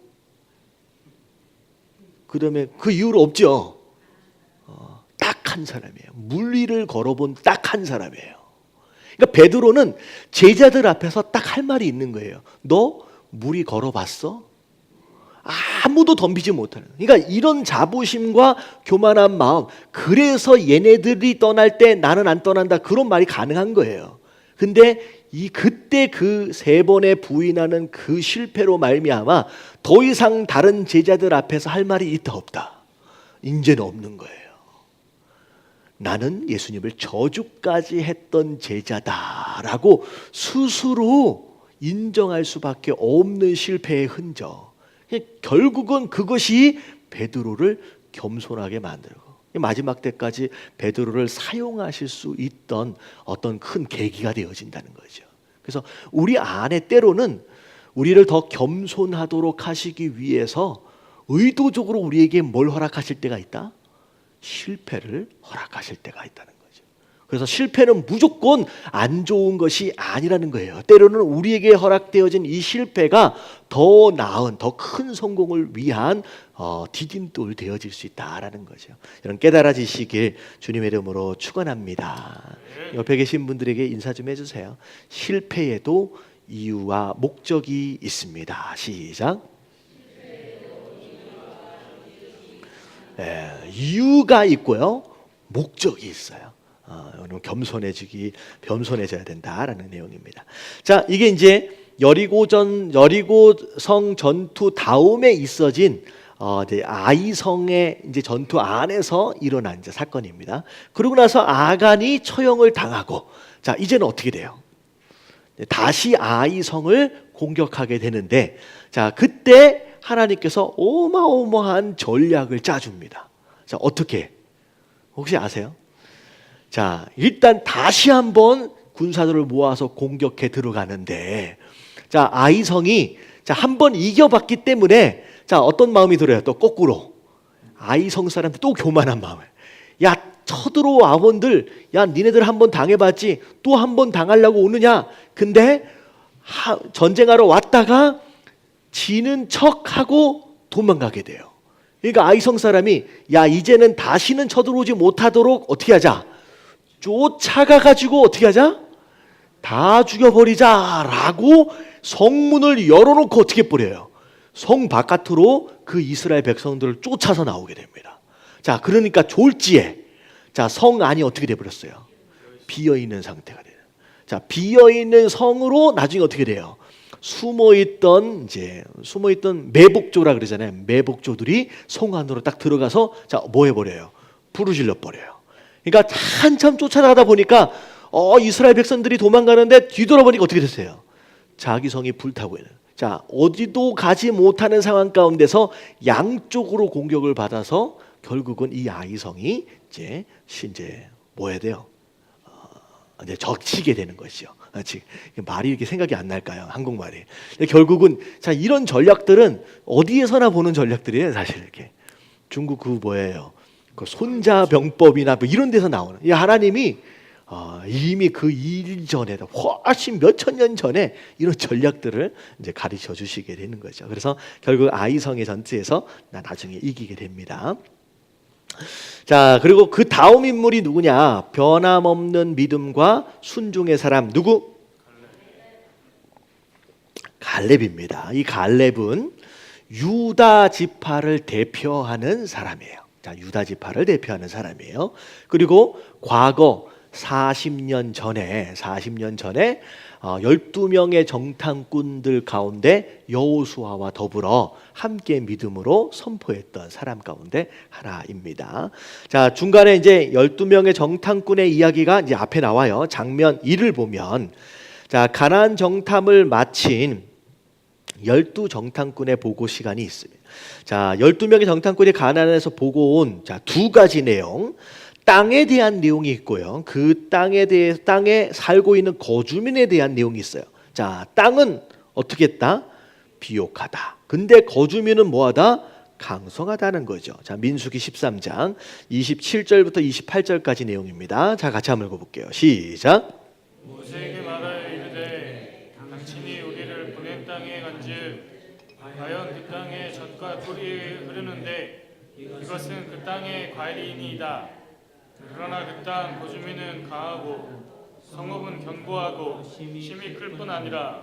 그다음에 그 이후로 없죠. 딱 한 사람이에요. 물 위를 걸어본 딱 한 사람이에요. 그러니까 베드로는 제자들 앞에서 딱 할 말이 있는 거예요. 너 물 위 걸어봤어? 아무도 덤비지 못하는. 그러니까 이런 자부심과 교만한 마음, 그래서 얘네들이 떠날 때 나는 안 떠난다, 그런 말이 가능한 거예요. 근데 그때 그 3번의 부인하는 그 실패로 말미암아 더 이상 다른 제자들 앞에서 할 말이 있다 없다, 이제는 없는 거예요. 나는 예수님을 저주까지 했던 제자다라고 스스로 인정할 수밖에 없는 실패의 흔적. 결국은 그것이 베드로를 겸손하게 만들고 마지막 때까지 베드로를 사용하실 수 있던 어떤 큰 계기가 되어진다는 거죠. 그래서 우리 안에 때로는 우리를 더 겸손하도록 하시기 위해서 의도적으로 우리에게 뭘 허락하실 때가 있다? 실패를 허락하실 때가 있다는 거죠. 그래서 실패는 무조건 안 좋은 것이 아니라는 거예요. 때로는 우리에게 허락되어진 이 실패가 더 나은, 더 큰 성공을 위한 디딤돌 되어질 수 있다라는 거죠. 이런 깨달아지시길 주님의 이름으로 축원합니다. 옆에 계신 분들에게 인사 좀 해주세요. 실패에도 이유와 목적이 있습니다. 시작. 이유가 있고요, 목적이 있어요. 겸손해져야 된다라는 내용입니다. 자, 이게 이제 여리고성 전투 다음에 있어진 이제 아이성의 이제 전투 안에서 일어난 이제 사건입니다. 그러고 나서 아간이 처형을 당하고, 자, 이제는 어떻게 돼요? 다시 아이성을 공격하게 되는데, 자, 그때 하나님께서 어마어마한 전략을 짜줍니다. 자, 어떻게? 혹시 아세요? 자, 일단 다시 한번 군사들을 모아서 공격해 들어가는데, 자, 아이성이 한번 이겨봤기 때문에, 자, 어떤 마음이 들어요? 또 거꾸로 아이성 사람들 또 교만한 마음을, 야, 쳐들어와 원들, 야, 니네들 한번 당해봤지 또 한번 당하려고 오느냐? 근데 전쟁하러 왔다가 지는 척하고 도망가게 돼요. 그러니까 아이성 사람이, 야, 이제는 다시는 쳐들어오지 못하도록 어떻게 하자? 쫓아가가지고 어떻게 하자? 다 죽여버리자라고 성문을 열어놓고 어떻게 버려요? 성 바깥으로 그 이스라엘 백성들을 쫓아서 나오게 됩니다. 자, 그러니까 졸지에, 자, 성 안이 어떻게 돼버렸어요? 비어있는 상태가 돼요. 자, 비어있는 성으로 나중에 어떻게 돼요? 숨어있던 매복조라 그러잖아요. 매복조들이 성 안으로 딱 들어가서, 자, 뭐 해버려요? 부르질러 버려요. 그러니까 한참 쫓아가다 보니까 이스라엘 백성들이 도망가는데 뒤돌아보니까 어떻게 됐어요? 자기 성이 불타고 있는. 자, 어디도 가지 못하는 상황 가운데서 양쪽으로 공격을 받아서 결국은 이 아이성이 이제 뭐 해야 돼요? 이제 적치게 되는 것이죠. 말이 이렇게 생각이 안 날까요? 한국말이. 결국은, 자, 이런 전략들은 어디에서나 보는 전략들이에요, 사실. 이렇게 중국 그 뭐예요? 그 손자병법이나 뭐 이런 데서 나오는. 이 하나님이 이미 그 일전에 훨씬 몇천 년 전에 이런 전략들을 이제 가르쳐 주시게 되는 거죠. 그래서 결국 아이성의 전투에서 나중에 이기게 됩니다. 자, 그리고 그 다음 인물이 누구냐? 변함없는 믿음과 순종의 사람, 누구? 갈렙입니다. 이 갈렙은 유다 지파를 대표하는 사람이에요. 자, 유다 지파를 대표하는 사람이에요. 그리고 과거 40년 전에 12명의 정탐꾼들 가운데 여호수아와 더불어 함께 믿음으로 선포했던 사람 가운데 하나입니다. 자, 중간에 이제 12명의 정탐꾼의 이야기가 이제 앞에 나와요. 장면 1을 보면, 자, 가나안 정탐을 마친 12정탐꾼의 보고 시간이 있습니다. 자, 12명의 정탐꾼이 가나안에서 보고 온, 자, 두 가지 내용. 땅에 대한 내용이 있고요. 그 땅에 살고 있는 거주민에 대한 내용이 있어요. 자, 땅은 어떻게 했다? 비옥하다. 근데 거주민은 뭐하다? 강성하다는 거죠. 자, 민수기 13장 27절부터 28절까지 내용입니다. 자, 같이 한번 읽어볼게요. 시작. 모세에게 말하여 이르되 당신이 우리를 보낸 땅에 간즉 과연 그 땅에 젖과 꿀이 흐르는데 이것은 그 땅의 과일이니이다. 그러나 그 땅 거주민은 강하고 성읍은 견고하고 힘이 클 뿐 아니라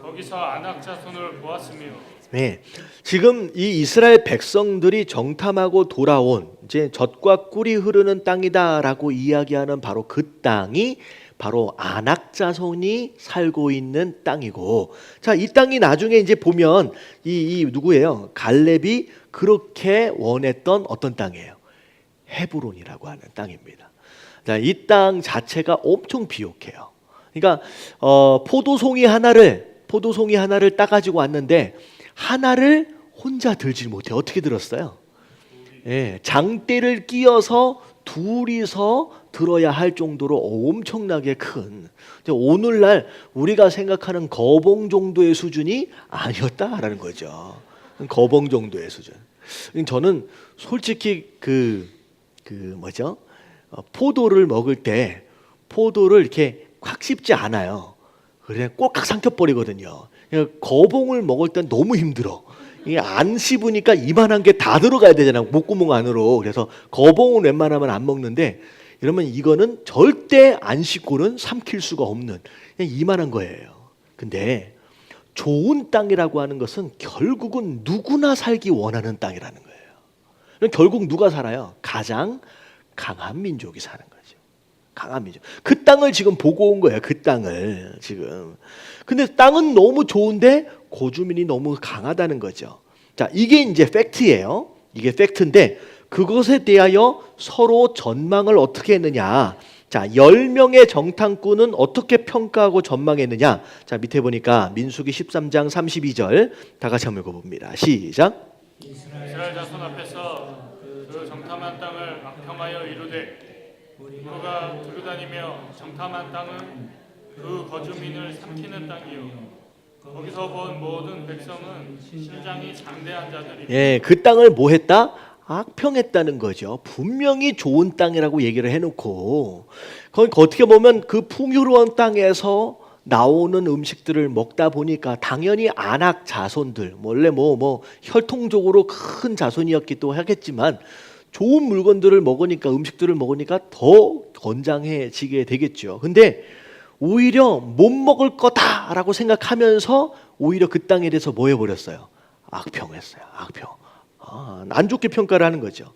거기서 아낙 자손을 보았으며. 네, 지금 이 이스라엘 백성들이 정탐하고 돌아온 이제 젖과 꿀이 흐르는 땅이다라고 이야기하는 바로 그 땅이 바로 아낙 자손이 살고 있는 땅이고, 자, 이 땅이 나중에 이제 보면 이 누구예요? 갈렙이 그렇게 원했던 어떤 땅이에요? 헤브론이라고 하는 땅입니다. 자, 이 땅 자체가 엄청 비옥해요. 그러니까 포도송이 하나를 따가지고 왔는데 하나를 혼자 들지 못해. 어떻게 들었어요? 예, 장대를 끼워서 둘이서 들어야 할 정도로 엄청나게 큰, 오늘날 우리가 생각하는 거봉 정도의 수준이 아니었다라는 거죠. 거봉 정도의 수준. 저는 솔직히 뭐죠? 포도를 먹을 때 포도를 이렇게 확 씹지 않아요. 그래 꼴깍 삼켜버리거든요. 거봉을 먹을 땐 너무 힘들어. 이게 안 씹으니까 이만한 게 다 들어가야 되잖아, 목구멍 안으로. 그래서 거봉은 웬만하면 안 먹는데, 이러면 이거는 절대 안 씹고는 삼킬 수가 없는 그냥 이만한 거예요. 근데 좋은 땅이라고 하는 것은 결국은 누구나 살기 원하는 땅이라는 거예요. 결국 누가 살아요? 가장 강한 민족이 사는 거죠. 강한 민족. 그 땅을 지금 보고 온 거예요. 그 땅을 지금. 근데 땅은 너무 좋은데 고주민이 너무 강하다는 거죠. 자, 이게 이제 팩트예요. 이게 팩트인데 그것에 대하여 서로 전망을 어떻게 했느냐. 자, 10명의 정탐꾼은 어떻게 평가하고 전망했느냐. 자, 밑에 보니까 민수기 13장 32절 다 같이 한번 읽어봅니다. 시작. 이스라엘 자손 앞에서 그 정탐한 땅을 악평하여 이르되 우리가 두루다니며 정탐한 땅은 그 거주민을 삼키는 땅이요 거기서 본 모든 백성은 신장이 장대한 자들이. 예, 그 땅을 뭐 했다? 악평했다는 거죠. 분명히 좋은 땅이라고 얘기를 해놓고 거기 어떻게 보면 그 풍요로운 땅에서 나오는 음식들을 먹다 보니까 당연히 안악 자손들, 원래 뭐 혈통적으로 큰 자손이었기도 하겠지만 좋은 물건들을 먹으니까, 음식들을 먹으니까 더 건장해지게 되겠죠. 근데 오히려 못 먹을 거다라고 생각하면서 오히려 그 땅에 대해서 뭐 해버렸어요? 악평했어요. 악평. 안 좋게 평가를 하는 거죠.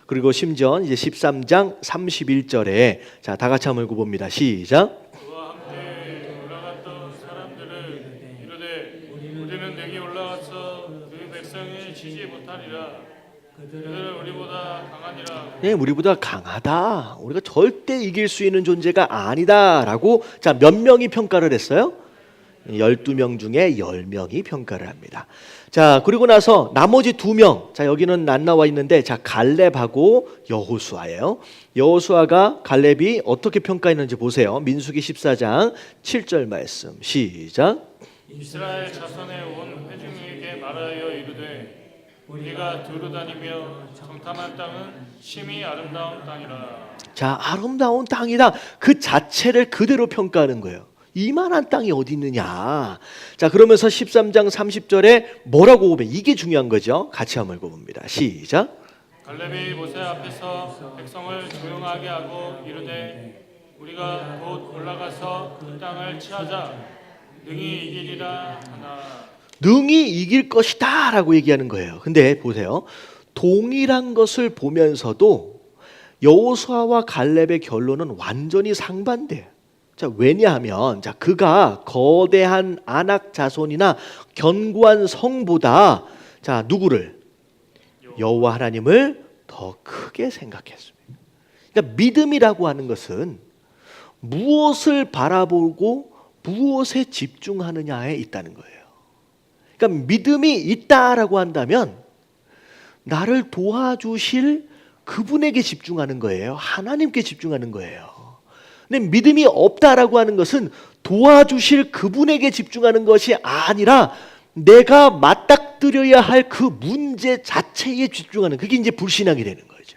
그리고 심지어 이제 13장 31절에 자, 다 같이 한번 읽어봅니다. 시작. 그와 함께 올라갔던 사람들을 이르되 우리는 능히 올라가서 그 백성을 치지 못하리라. 그들은 우리보다 강하니라. 네, 우리보다 강하다. 우리가 절대 이길 수 있는 존재가 아니다라고 자, 몇 명이 평가를 했어요? 12명 중에 10명이 평가를 합니다. 자, 그리고 나서 나머지 2명. 자, 여기는 안 나와 있는데 자, 갈렙하고 여호수아예요. 여호수아가 갈렙이 어떻게 평가했는지 보세요. 민수기 14장 7절 말씀. 시작. 이스라엘 자손의 온 회중에게 말하여 이르되 우리가 두루다니며 정탐한 땅은 심히 아름다운 땅이라. 자, 아름다운 땅이다. 그 자체를 그대로 평가하는 거예요. 이만한 땅이 어디 있느냐. 자, 그러면서 13장 30절에 뭐라고 보면 이게 중요한 거죠. 같이 한번 읽어봅니다. 시작. 갈렙이 모세 앞에서 백성을 조용하게 하고 이르되 우리가 곧 올라가서 그 땅을 취하자 능히 이기리라 하나. 능히 이길 것이다 라고 얘기하는 거예요. 근데 보세요. 동일한 것을 보면서도 여호수아와 갈렙의 결론은 완전히 상반돼요. 자, 왜냐하면 자, 그가 거대한 아낙 자손이나 견고한 성보다 자, 누구를? 여호와 하나님을 더 크게 생각했습니다. 그러니까 믿음이라고 하는 것은 무엇을 바라보고 무엇에 집중하느냐에 있다는 거예요. 그러니까 믿음이 있다라고 한다면 나를 도와주실 그분에게 집중하는 거예요. 하나님께 집중하는 거예요. 근데 믿음이 없다라고 하는 것은 도와주실 그분에게 집중하는 것이 아니라 내가 맞닥뜨려야 할 그 문제 자체에 집중하는, 그게 이제 불신앙이 되는 거죠.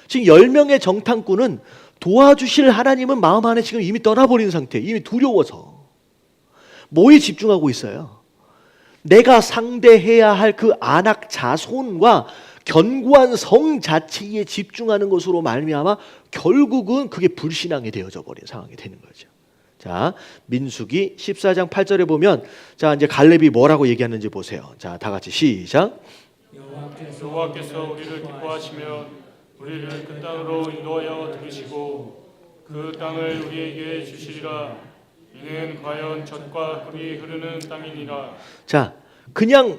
지금 10명의 정탐꾼은 도와주실 하나님은 마음 안에 지금 이미 떠나버린 상태예요. 이미 두려워서. 뭐에 집중하고 있어요? 내가 상대해야 할 그 아낙 자손과 견고한 성 자체에 집중하는 것으로 말미암아 결국은 그게 불신앙이 되어져 버린 상황이 되는 거죠. 자, 민수기 14장 8절에 보면 자, 이제 갈렙이 뭐라고 얘기하는지 보세요. 자, 다 같이 시작. 여호와께서 우리를 기뻐하시며 우리를 그 땅으로 인도하여 들으시고 그 땅을 우리에게 주시리라. 이는 과연 젖과 꿀이 흐르는 땅이니라. 자, 그냥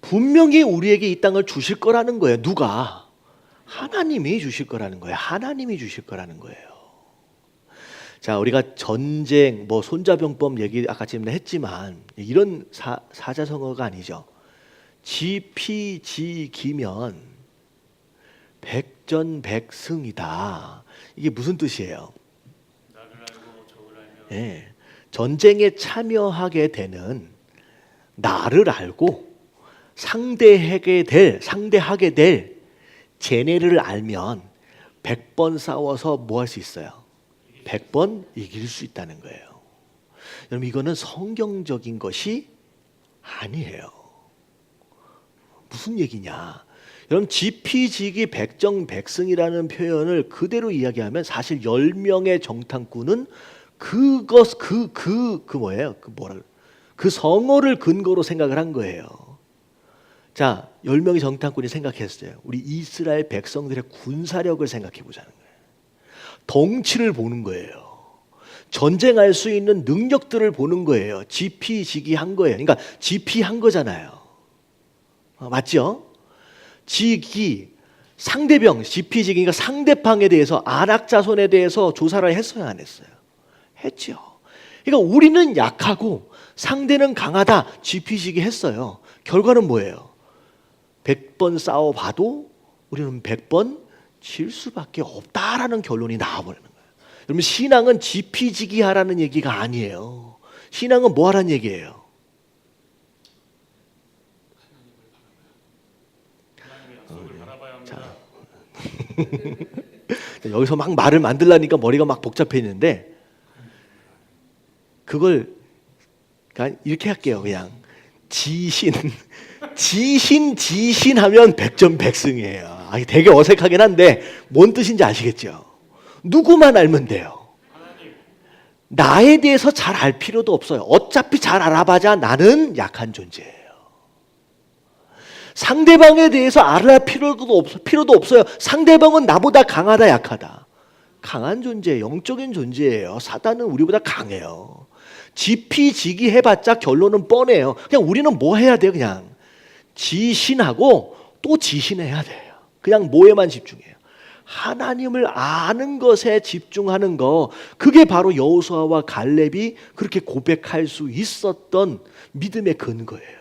분명히 우리에게 이 땅을 주실 거라는 거예요. 누가? 하나님이 주실 거라는 거예요. 하나님이 주실 거라는 거예요. 자, 우리가 전쟁, 손자병법 얘기 아까 지금 했지만 이런 사자성어가 아니죠. 지피지기면 백전백승이다. 이게 무슨 뜻이에요? 나를 알고 적을 알며 예, 전쟁에 참여하게 되는 나를 알고 상대하게 될 쟤네를 알면 100번 싸워서 뭐 할 수 있어요? 100번 이길 수 있다는 거예요. 여러분 이거는 성경적인 것이 아니에요. 무슨 얘기냐? 여러분 지피지기 백정백승이라는 표현을 그대로 이야기하면 사실 10명의 정탐꾼은 그 성어를 근거로 생각을 한 거예요. 자, 10명의 정탐꾼이 생각했어요. 우리 이스라엘 백성들의 군사력을 생각해 보자는 거예요. 덩치를 보는 거예요. 전쟁할 수 있는 능력들을 보는 거예요. 지피지기한 거예요. 그러니까 지피한 거잖아요. 맞죠? 지기, 상대방, 지피지기니까 상대방에 대해서 아낙 자손에 대해서 조사를 했어요, 안 했어요? 했죠. 그러니까 우리는 약하고 상대는 강하다, 지피지기 했어요. 결과는 뭐예요? 100번 싸워봐도 우리는 100번 질 수밖에 없다라는 결론이 나와버리는 거예요. 여러분 신앙은 지피지기 하라는 얘기가 아니에요. 신앙은 뭐 하라는 얘기예요? 하나님의 약속을 바라봐야 합니다. 여기서 막 말을 만들라니까 머리가 막 복잡해지는데 그걸 그냥 이렇게 할게요. 그냥 지신하면 백전백승이에요. 되게 어색하긴 한데 뭔 뜻인지 아시겠죠? 누구만 알면 돼요. 하나님 나에 대해서 잘 알 필요도 없어요. 어차피 잘 알아봐자 나는 약한 존재예요. 상대방에 대해서 알아야 필요도 없어요. 상대방은 나보다 강하다 약하다. 강한 존재, 영적인 존재예요. 사단은 우리보다 강해요. 지피지기 해봤자 결론은 뻔해요. 그냥 우리는 뭐 해야 돼요? 그냥 지신하고 또 지신해야 돼요. 그냥 뭐에만 집중해요? 하나님을 아는 것에 집중하는 거. 그게 바로 여호수아와 갈렙이 그렇게 고백할 수 있었던 믿음의 근거예요.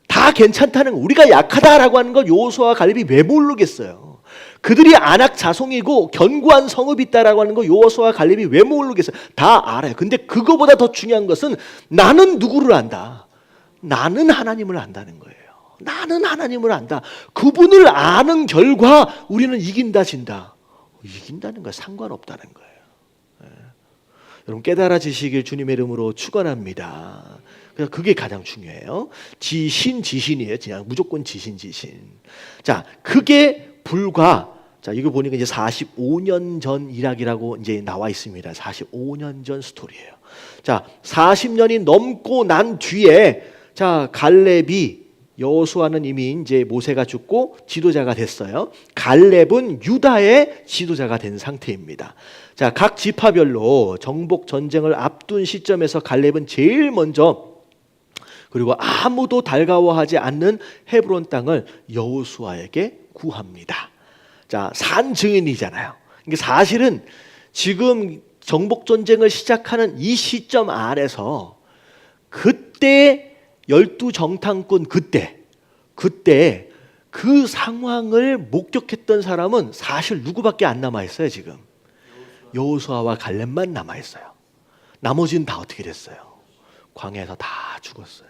다 괜찮다는 거, 우리가 약하다라고 하는 걸 여호수아와 갈렙이 왜 모르겠어요? 그들이 아낙 자손이고 견고한 성읍이 있다라고 하는 거 여호수아와 갈렙이 왜 모르겠어요? 다 알아요. 근데 그거보다 더 중요한 것은 나는 누구를 안다? 나는 하나님을 안다는 거예요. 나는 하나님을 안다. 그분을 아는 결과 우리는 이긴다 진다. 이긴다는 거 상관없다는 거예요. 여러분 깨달아지시길 주님의 이름으로 축원합니다. 그래서 그게 가장 중요해요. 지신이에요. 그냥 무조건 지신. 자, 그게 불과 자 이거 보니까 이제 45년 전 이야기라고 이제 나와 있습니다. 45년 전 스토리예요. 자, 40년이 넘고 난 뒤에 자 갈렙이 여호수아는 이미 이제 모세가 죽고 지도자가 됐어요. 갈렙은 유다의 지도자가 된 상태입니다. 자, 각 지파별로 정복 전쟁을 앞둔 시점에서 갈렙은 제일 먼저 그리고 아무도 달가워하지 않는 헤브론 땅을 여호수아에게 구합니다. 자, 산 증인이잖아요. 이게 사실은 지금 정복 전쟁을 시작하는 이 시점 안에서 그때 12정탐꾼 그때 그 상황을 목격했던 사람은 사실 누구밖에 안 남아 있어요. 지금 여호수아와 갈렙만 남아 있어요. 나머지는 다 어떻게 됐어요? 광야에서 다 죽었어요.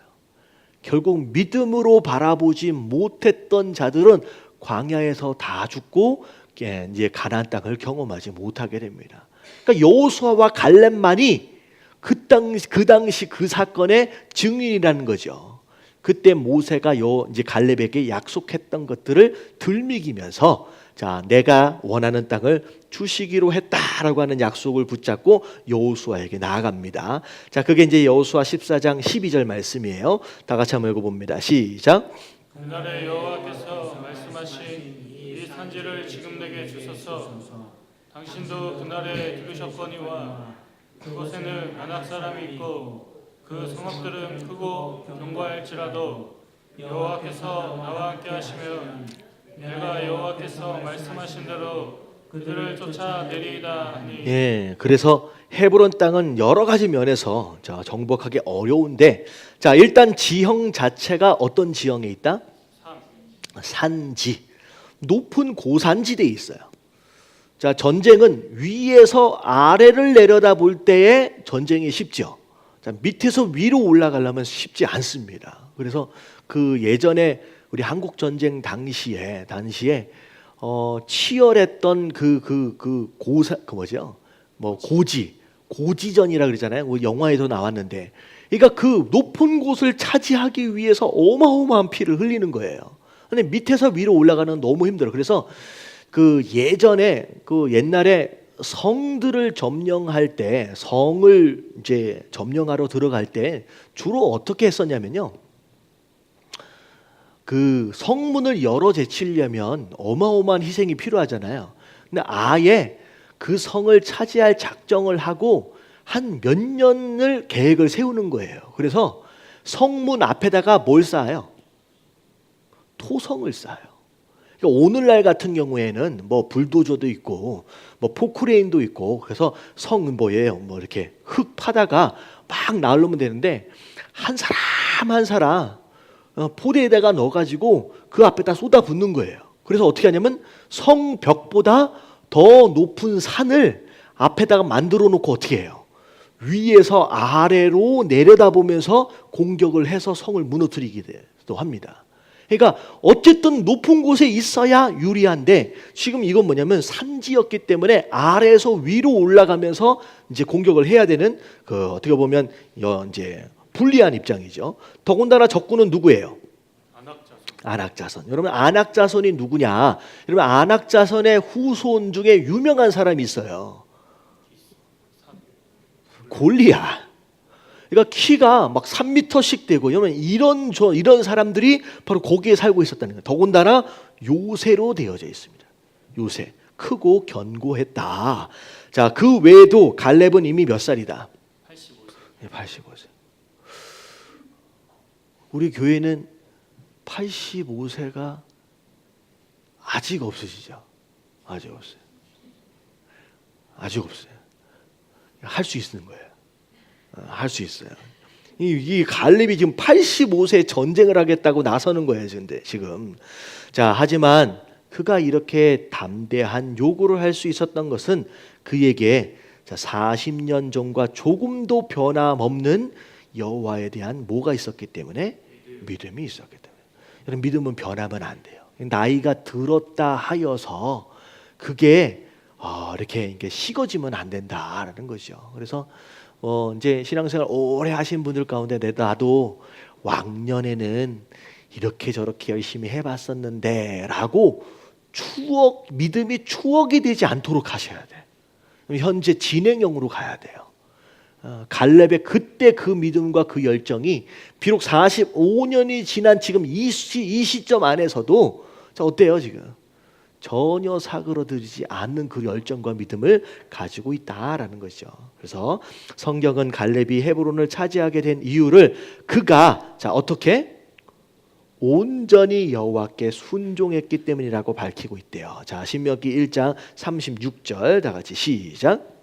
결국 믿음으로 바라보지 못했던 자들은 광야에서 다 죽고 이제 가나안 땅을 경험하지 못하게 됩니다. 그러니까 여호수아와 갈렙만이 그 당시 그 사건의 증인이라는 거죠. 그때 모세가 이제 갈렙에게 약속했던 것들을 들먹이면서 자, 내가 원하는 땅을 주시기로 했다라고 하는 약속을 붙잡고 여호수아에게 나아갑니다. 자, 그게 이제 여호수아 14장 12절 말씀이에요. 다 같이 한번 읽어봅니다. 시작. 그날에 여호와께서 말씀하신 이 산지를 지금 내게 주소서. 당신도 그날에 들으셨거니와 그곳에는 아낙 사람이 있고 그 성읍들은 크고 견고할지라도 여호와께서 나와 함께 하시면 내가 여호와께서 말씀하신 대로 그들을 쫓아내리이다 하니. 예, 그래서 헤브론 땅은 여러 가지 면에서 자, 정복하기 어려운데 자, 일단 지형 자체가 어떤 지형에 있다? 산지. 높은 고산지대에 있어요. 자, 전쟁은 위에서 아래를 내려다볼 때에 전쟁이 쉽죠. 자, 밑에서 위로 올라가려면 쉽지 않습니다. 그래서 그 예전에 우리 한국 전쟁 당시에 치열했던 고지전이라 그러잖아요. 그 영화에도 나왔는데, 그러니까 그 높은 곳을 차지하기 위해서 어마어마한 피를 흘리는 거예요. 근데 밑에서 위로 올라가는 건 너무 힘들어. 그래서 그 옛날에 성들을 점령할 때, 성을 이제 점령하러 들어갈 때 주로 어떻게 했었냐면요. 그 성문을 열어 제치려면 어마어마한 희생이 필요하잖아요. 근데 아예 그 성을 차지할 작정을 하고 한 몇 년을 계획을 세우는 거예요. 그래서 성문 앞에다가 뭘 쌓아요? 토성을 쌓아요. 그러니까 오늘날 같은 경우에는 뭐 불도저도 있고 뭐 포크레인도 있고, 그래서 성 뭐예요? 뭐 이렇게 흙 파다가 막 나르면 되는데, 한 사람 한 사람 포대에다가 넣어가지고 그 앞에다 쏟아붓는 거예요. 그래서 어떻게 하냐면 성벽보다 더 높은 산을 앞에다가 만들어 놓고 어떻게 해요? 위에서 아래로 내려다보면서 공격을 해서 성을 무너뜨리기도 합니다. 그러니까 어쨌든 높은 곳에 있어야 유리한데, 지금 이건 뭐냐면 산지였기 때문에 아래에서 위로 올라가면서 이제 공격을 해야 되는, 그 어떻게 보면 이제 불리한 입장이죠. 더군다나 적군은 누구예요? 안악자손. 여러분, 안악자손이 누구냐? 여러분, 안악자손의 후손 중에 유명한 사람이 있어요. 골리앗. 그러니까 키가 막 3m씩 되고, 여러분, 이런 사람들이 바로 거기에 살고 있었다는 거예요. 더군다나 요새로 되어져 있습니다. 요새. 크고 견고했다. 자, 그 외에도 갈렙은 이미 몇 살이다? 85세. 네, 85세. 우리 교회는 85세가 아직 없으시죠? 아직 없어요. 아직 없어요. 할 수 있는 거예요. 할 수 있어요. 이 갈렙이 지금 85세 전쟁을 하겠다고 나서는 거예요, 지금. 자, 하지만 그가 이렇게 담대한 요구를 할 수 있었던 것은 그에게 40년 전과 조금도 변함없는 여호와에 대한 뭐가 있었기 때문에? 믿음이 있었기 때문에. 여러분, 믿음은 변하면 안 돼요. 나이가 들었다 하여서 그게 이렇게 식어지면 안 된다라는 거죠. 그래서 이제 신앙생활 오래 하신 분들 가운데 나도 왕년에는 이렇게 저렇게 열심히 해봤었는데라고 믿음이 추억이 되지 않도록 하셔야 돼. 현재 진행형으로 가야 돼요. 갈렙의 그때 그 믿음과 그 열정이 비록 45년이 지난 지금 이 시점 안에서도 어때요 지금? 전혀 사그러들지 않는 그 열정과 믿음을 가지고 있다라는 것이죠. 그래서 성경은 갈렙이 헤브론을 차지하게 된 이유를 그가 어떻게? 온전히 여호와께 순종했기 때문이라고 밝히고 있대요. 자, 신명기 1장 36절 다 같이 시작.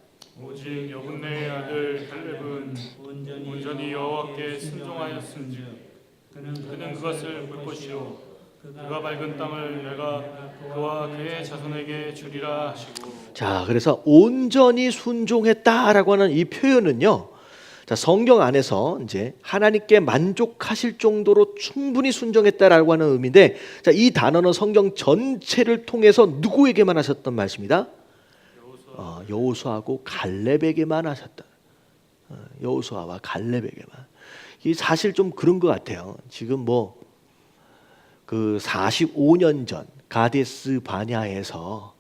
오직 여분네의 아들 갈렙은 온전히 여호와께 순종하였은즉 그는 그것을 볼 것이요 그가 밟은 땅을 내가 그와 그의 자손에게 주리라 하시고. 자, 그래서 온전히 순종했다라고 하는 이 표현은요, 자, 성경 안에서 이제 하나님께 만족하실 정도로 충분히 순종했다라고 하는 의미인데, 자, 이 단어는 성경 전체를 통해서 누구에게만 하셨던 말씀이다? 여호수아하고 갈렙에게만 하셨다. 여호수아와 갈렙에게만. 이 사실 좀 그런 것 같아요. 지금 그 45년 전 가데스 바냐에서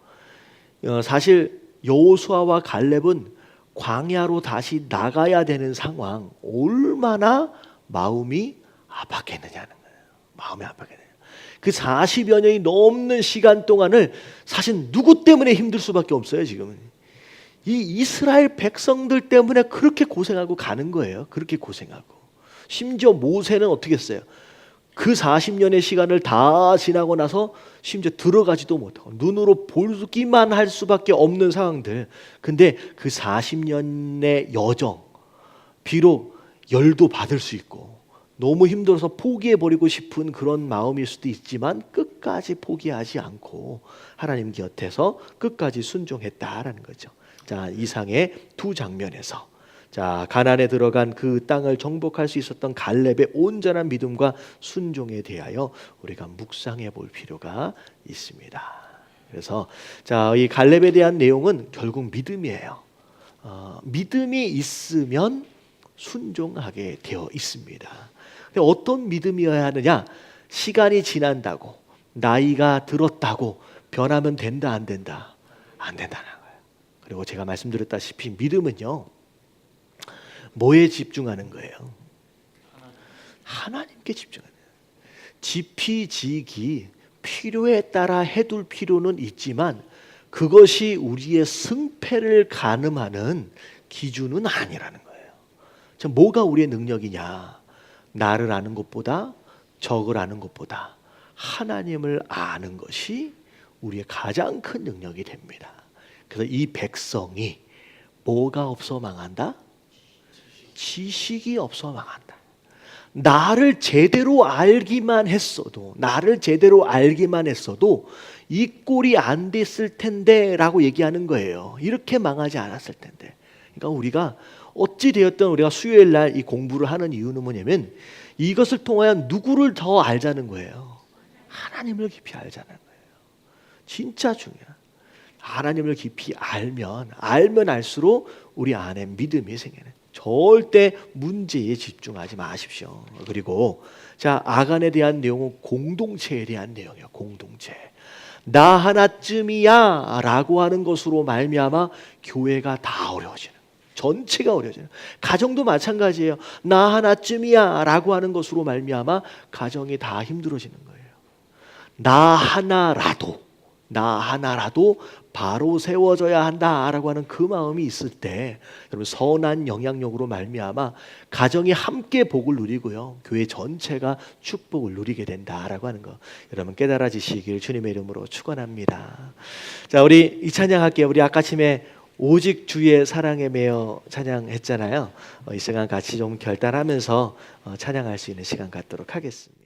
사실 여호수아와 갈렙은 광야로 다시 나가야 되는 상황, 얼마나 마음이 아팠겠느냐는 거예요. 마음이 아팠겠느냐. 그 40여 년이 넘는 시간 동안을 사실 누구 때문에 힘들 수밖에 없어요. 지금은 이 이스라엘 백성들 때문에 그렇게 고생하고 가는 거예요. 그렇게 고생하고. 심지어 모세는 어떻게 했어요? 그 40년의 시간을 다 지나고 나서 심지어 들어가지도 못하고 눈으로 보기만 할 수밖에 없는 상황들. 근데 그 40년의 여정, 비록 열도 받을 수 있고 너무 힘들어서 포기해버리고 싶은 그런 마음일 수도 있지만 끝까지 포기하지 않고 하나님 곁에서 끝까지 순종했다라는 거죠. 자, 이상의 두 장면에서 자, 가나안에 들어간 그 땅을 정복할 수 있었던 갈렙의 온전한 믿음과 순종에 대하여 우리가 묵상해 볼 필요가 있습니다. 그래서 자, 이 갈렙에 대한 내용은 결국 믿음이에요. 믿음이 있으면 순종하게 되어 있습니다. 근데 어떤 믿음이어야 하느냐? 시간이 지난다고, 나이가 들었다고 변하면 된다, 안 된다? 안 된다는 거예요. 그리고 제가 말씀드렸다시피 믿음은요, 뭐에 집중하는 거예요? 하나님께 집중하는 거예요. 지피지기 필요에 따라 해둘 필요는 있지만 그것이 우리의 승패를 가늠하는 기준은 아니라는 거예요. 자, 뭐가 우리의 능력이냐? 나를 아는 것보다, 적을 아는 것보다 하나님을 아는 것이 우리의 가장 큰 능력이 됩니다. 그래서 이 백성이 뭐가 없어 망한다? 지식이 없어 망한다. 나를 제대로 알기만 했어도 이 꼴이 안 됐을 텐데 라고 얘기하는 거예요. 이렇게 망하지 않았을 텐데. 그러니까 우리가 어찌 되었든 우리가 수요일 날 이 공부를 하는 이유는 뭐냐면 이것을 통하여 누구를 더 알자는 거예요. 하나님을 깊이 알자는 거예요. 진짜 중요해요. 하나님을 깊이 알면 알수록 우리 안에 믿음이 생기는. 절대 문제에 집중하지 마십시오. 그리고 자, 아간에 대한 내용은 공동체에 대한 내용이에요. 공동체. 나 하나쯤이야 라고 하는 것으로 말미암아 교회가 다 어려워지는, 전체가 어려워지는. 가정도 마찬가지예요. 나 하나쯤이야 라고 하는 것으로 말미암아 가정이 다 힘들어지는 거예요. 나 하나라도 바로 세워져야 한다라고 하는 그 마음이 있을 때 여러분 선한 영향력으로 말미암아 가정이 함께 복을 누리고요, 교회 전체가 축복을 누리게 된다라고 하는 거 여러분 깨달아지시길 주님의 이름으로 축원합니다. 자, 우리 이 찬양할게요. 우리 아까 아침에 오직 주의 사랑에 매여 찬양했잖아요. 이 시간 같이 좀 결단하면서 찬양할 수 있는 시간 갖도록 하겠습니다.